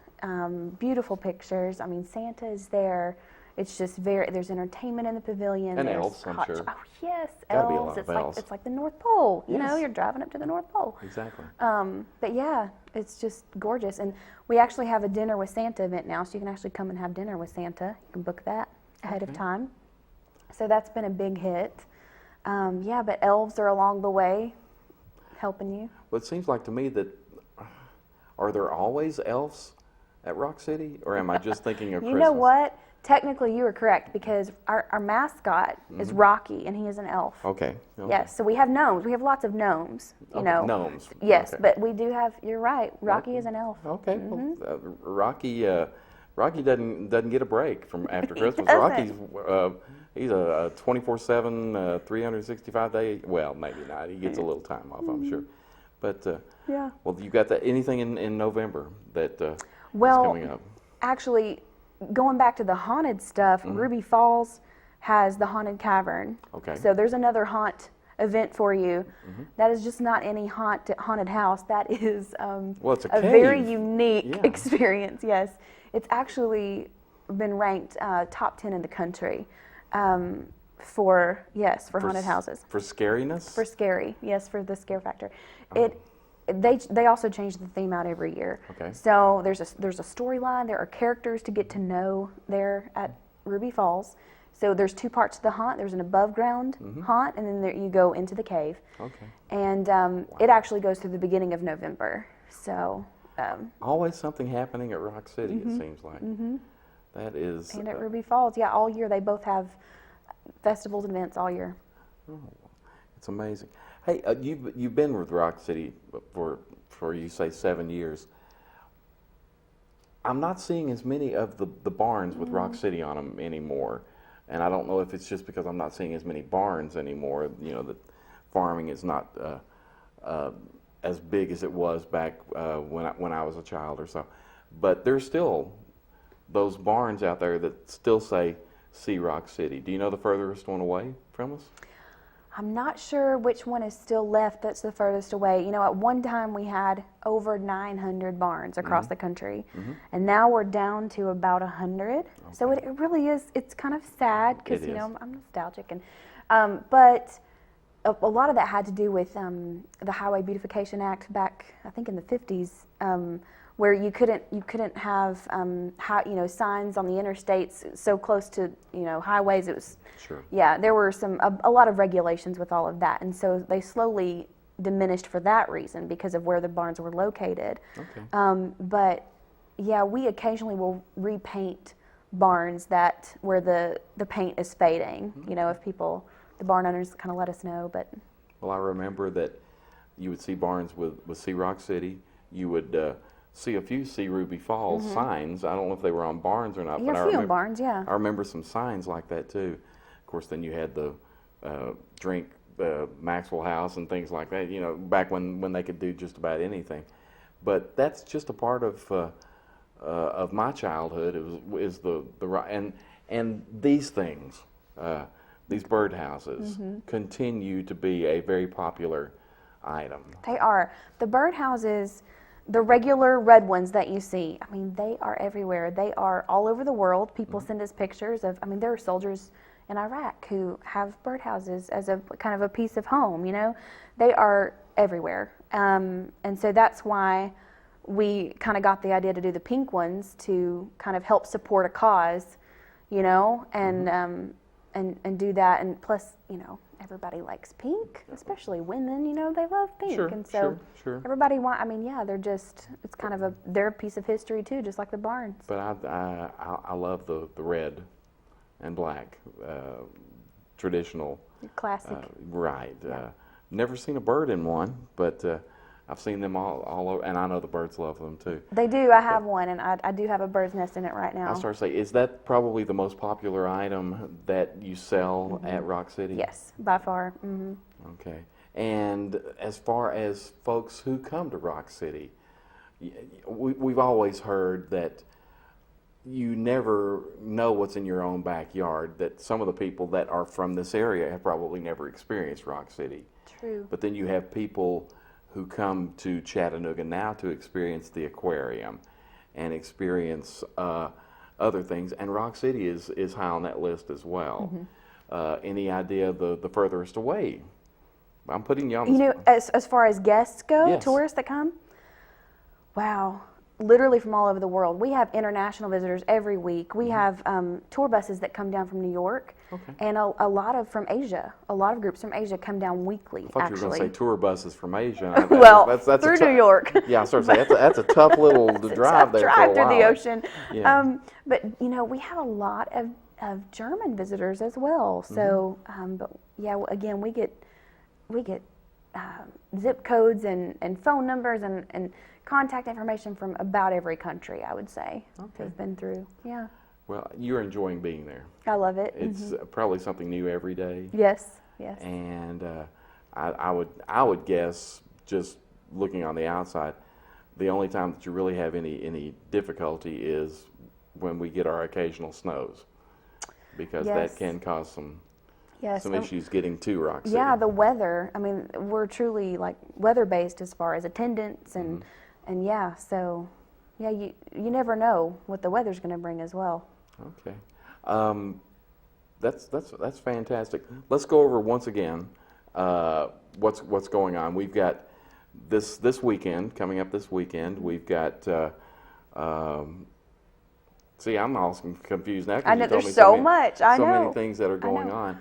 Speaker 10: Beautiful pictures. I mean, Santa is there. It's just there's entertainment in the pavilion.
Speaker 1: And
Speaker 10: there's
Speaker 1: elves, I'm sure.
Speaker 10: Oh, yes,
Speaker 1: Gotta be a
Speaker 10: elves.
Speaker 1: lot of elves.
Speaker 10: It's like the North Pole. You
Speaker 1: Yes.
Speaker 10: know, you're driving up to the North Pole.
Speaker 1: Exactly.
Speaker 10: But yeah, it's just gorgeous. And we actually have a dinner with Santa event now, so you can actually come and have dinner with Santa. You can book that ahead of time. So that's been a big hit. Yeah, but elves are along the way helping you.
Speaker 1: Well, it seems like to me that, are there always elves at Rock City, or am I just thinking of
Speaker 10: You
Speaker 1: Christmas?
Speaker 10: know what? Technically, you are correct, because our mascot is Rocky, and he is an elf.
Speaker 1: Okay.
Speaker 10: Yes, so we have gnomes. We have lots of gnomes, you know.
Speaker 1: Gnomes.
Speaker 10: Yes,
Speaker 1: Okay.
Speaker 10: but we do have, you're right, Rocky is an elf.
Speaker 1: Okay. Well, Rocky doesn't get a break from after Christmas.
Speaker 10: doesn't.
Speaker 1: Rocky's he's a 24/7, 365 day. Well, maybe not. He gets a little time off, I'm sure. But
Speaker 10: Yeah.
Speaker 1: well, you got that anything in November that is
Speaker 10: Well,
Speaker 1: coming up?
Speaker 10: actually, going back to the haunted stuff, Ruby Falls has the Haunted Cavern.
Speaker 1: Okay.
Speaker 10: So there's another haunt event for you. That is just not any haunted house. That is
Speaker 1: Well, it's a
Speaker 10: very
Speaker 1: cave.
Speaker 10: unique
Speaker 1: Yeah.
Speaker 10: experience. Yes, it's actually been ranked top 10 in the country for haunted houses.
Speaker 1: For scariness?
Speaker 10: For scary, yes, for the scare factor. They also change the theme out every year.
Speaker 1: Okay.
Speaker 10: So there's a storyline. There are characters to get to know there at Ruby Falls. So there's two parts to the haunt. There's an above ground haunt, and then you go into the cave.
Speaker 1: Okay.
Speaker 10: And it actually goes through the beginning of November. So.
Speaker 1: Always something happening at Rock City, it seems like. That is.
Speaker 10: And at Ruby Falls, yeah, all year they both have festivals and events all year.
Speaker 1: Oh, it's amazing. Hey, you've been with Rock City for you say 7 years. I'm not seeing as many of the barns with Rock City on them anymore, and I don't know if it's just because I'm not seeing as many barns anymore. You know, that farming is not as big as it was back when I was a child or so. But there's still those barns out there that still say "See Rock City." Do you know the furthest one away from us?
Speaker 10: I'm not sure which one is still left that's the furthest away. You know, at one time we had over 900 barns across the country, and now we're down to about 100. Okay. So it really is, it's kind of sad because, you know, I'm nostalgic. And but a lot of that had to do with the Highway Beautification Act back, I think, in the 50s, where you couldn't have signs on the interstates so close to highways. It was there were a lot of regulations with all of that, and so they slowly diminished for that reason because of where the barns were located. Okay. But yeah, we occasionally will repaint barns where the paint is fading. You know, if the barn owners kind of let us know. But
Speaker 1: well, I remember that you would see barns with See Rock City. You would see a few See Ruby Falls signs. I don't know if they were on barns or not.
Speaker 10: Yeah,
Speaker 1: but
Speaker 10: a few on barns, yeah.
Speaker 1: I remember some signs like that too. Of course, then you had the drink Maxwell House and things like that. You know, back when they could do just about anything. But that's just a part of my childhood. Is the and these things, these birdhouses, continue to be a very popular item.
Speaker 10: They are. The birdhouses, the regular red ones that you see, I mean, they are everywhere. They are all over the world. People send us pictures of, I mean, there are soldiers in Iraq who have birdhouses as a kind of a piece of home, you know. They are everywhere. And so that's why we kind of got the idea to do the pink ones to kind of help support a cause, you know, and do that. And plus, you know, everybody likes pink, especially women, you know, they love pink.
Speaker 1: Sure,
Speaker 10: and so
Speaker 1: sure.
Speaker 10: everybody it's kind of their piece of history too, just like the barns.
Speaker 1: But I love the red and black, traditional.
Speaker 10: Classic.
Speaker 1: Right.
Speaker 10: Yeah.
Speaker 1: Never seen a bird in one, but I've seen them all over, and I know the birds love them too.
Speaker 10: They do. I have one, and I do have a bird's nest in it right now.
Speaker 1: I started to say, is that probably the most popular item that you sell at Rock City?
Speaker 10: Yes, by far.
Speaker 1: Okay. And as far as folks who come to Rock City, we've always heard that you never know what's in your own backyard, that some of the people that are from this area have probably never experienced Rock City.
Speaker 10: True.
Speaker 1: But then you have people who come to Chattanooga now to experience the aquarium and experience other things, and Rock City is high on that list as well. Any idea the furthest away? I'm putting you on the
Speaker 10: spot. As far as guests go,
Speaker 1: yes.
Speaker 10: Tourists that come? Wow. literally from all over the world. We have international visitors every week. We have tour buses that come down from New York, and a lot of from Asia. A lot of groups from Asia come down weekly.
Speaker 1: I thought you were going to say tour buses from Asia.
Speaker 10: Well,
Speaker 1: that's
Speaker 10: through New York.
Speaker 1: Yeah, I started saying that's a tough little drive there.
Speaker 10: Drive
Speaker 1: for a
Speaker 10: through the
Speaker 1: while.
Speaker 10: ocean.
Speaker 1: Yeah.
Speaker 10: But you know, we have a lot of German visitors as well. So, but yeah, again, we get zip codes and phone numbers and contact information from about every country, I would say, have been through. Yeah.
Speaker 1: Well, you're enjoying being there.
Speaker 10: I love it.
Speaker 1: It's probably something new every day.
Speaker 10: Yes, yes.
Speaker 1: And I would guess, just looking on the outside, the only time that you really have any difficulty is when we get our occasional snows, because that can cause some issues getting to Rock City.
Speaker 10: Yeah, the weather. I mean, we're truly like weather-based as far as attendance and yeah. So yeah, you never know what the weather's going to bring as well.
Speaker 1: Okay, that's fantastic. Let's go over once again what's going on. We've got this weekend coming up. This weekend we've got. See, I'm all confused now.
Speaker 10: I know there's so much. I know
Speaker 1: so many things that are going on.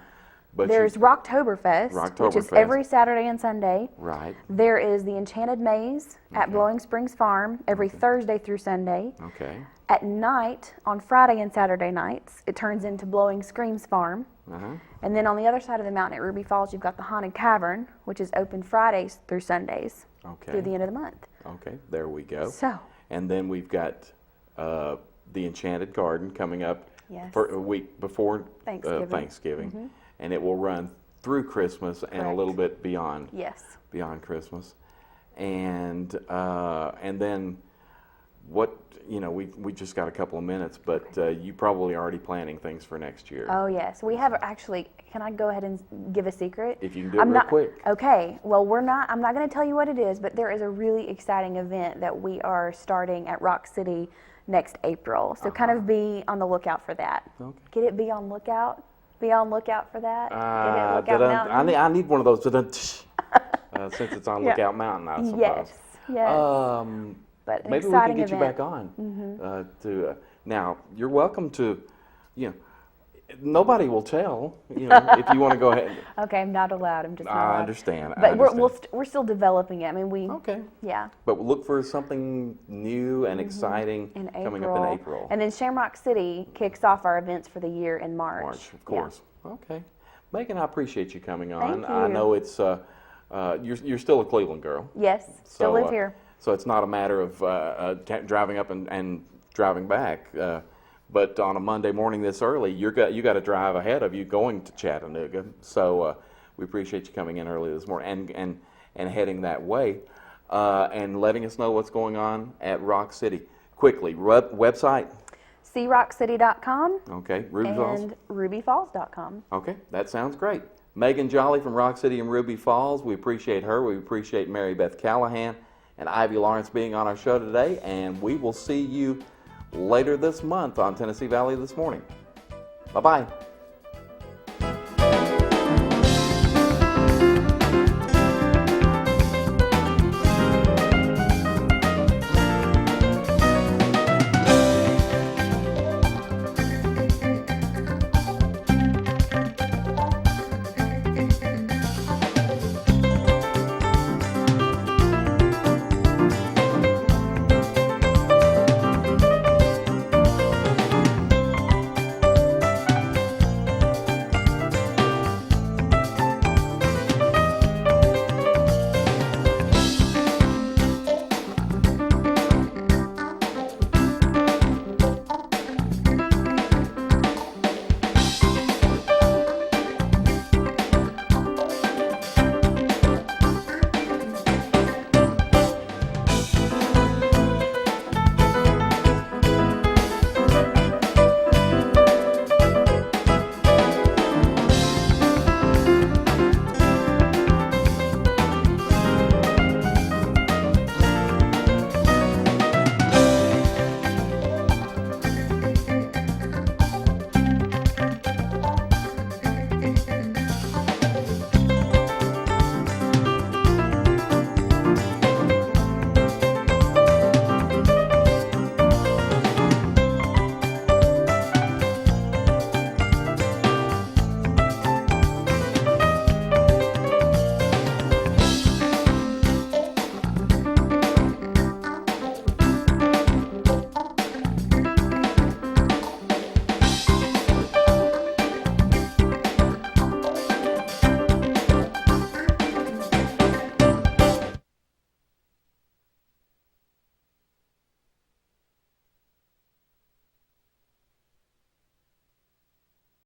Speaker 1: But
Speaker 10: there's Rocktoberfest, which is every Saturday and Sunday.
Speaker 1: Right.
Speaker 10: There is the Enchanted Maze at Blowing Springs Farm every Thursday through Sunday.
Speaker 1: Okay.
Speaker 10: At night, on Friday and Saturday nights, it turns into Blowing Screams Farm. And then on the other side of the mountain at Ruby Falls, you've got the Haunted Cavern, which is open Fridays through Sundays through the end of the month. Okay,
Speaker 1: there we go.
Speaker 10: So.
Speaker 1: And then we've got the Enchanted Garden coming up for a week before Thanksgiving. And it will run through Christmas and a little bit beyond.
Speaker 10: Yes.
Speaker 1: Beyond Christmas, and then what? You know, we just got a couple of minutes, but you probably already planning things for next year.
Speaker 10: Oh yes, we have actually. Can I go ahead and give a secret?
Speaker 1: If you can do it real quick.
Speaker 10: Okay. Well, we're not. I'm not going to tell you what it is, but there is a really exciting event that we are starting at Rock City next April. So kind of be on the lookout for that. Okay. Get it? Be on lookout. Be on lookout for that.
Speaker 1: I need one of those since it's on Lookout Mountain, I suppose.
Speaker 10: Yes. But
Speaker 1: maybe we can get you back on. Now, you're welcome to, nobody will tell, if you want to go ahead.
Speaker 10: Okay, I'm not allowed. I'm just not allowed.
Speaker 1: I understand.
Speaker 10: But we're still developing it. I mean, yeah.
Speaker 1: But look for something new and exciting coming up in April.
Speaker 10: And then Shamrock City kicks off our events for the year in March.
Speaker 1: March, of course. Yeah. Okay. Megan, I appreciate you coming on.
Speaker 10: Thank you.
Speaker 1: I know it's, you're still a Cleveland girl.
Speaker 10: Yes, still live here.
Speaker 1: So it's not a matter of driving up and driving back. But on a Monday morning this early, you got to drive ahead of you going to Chattanooga. So we appreciate you coming in early this morning and heading that way and letting us know what's going on at Rock City. Quickly, website?
Speaker 10: CRockCity.com.
Speaker 1: Okay, Ruby Falls?
Speaker 10: And RubyFalls.com.
Speaker 1: Okay, that sounds great. Megan Jolly from Rock City and Ruby Falls. We appreciate her. We appreciate Mary Beth Callahan and Ivy Lawrence being on our show today. And we will see you later this month on Tennessee Valley This Morning. Bye-bye.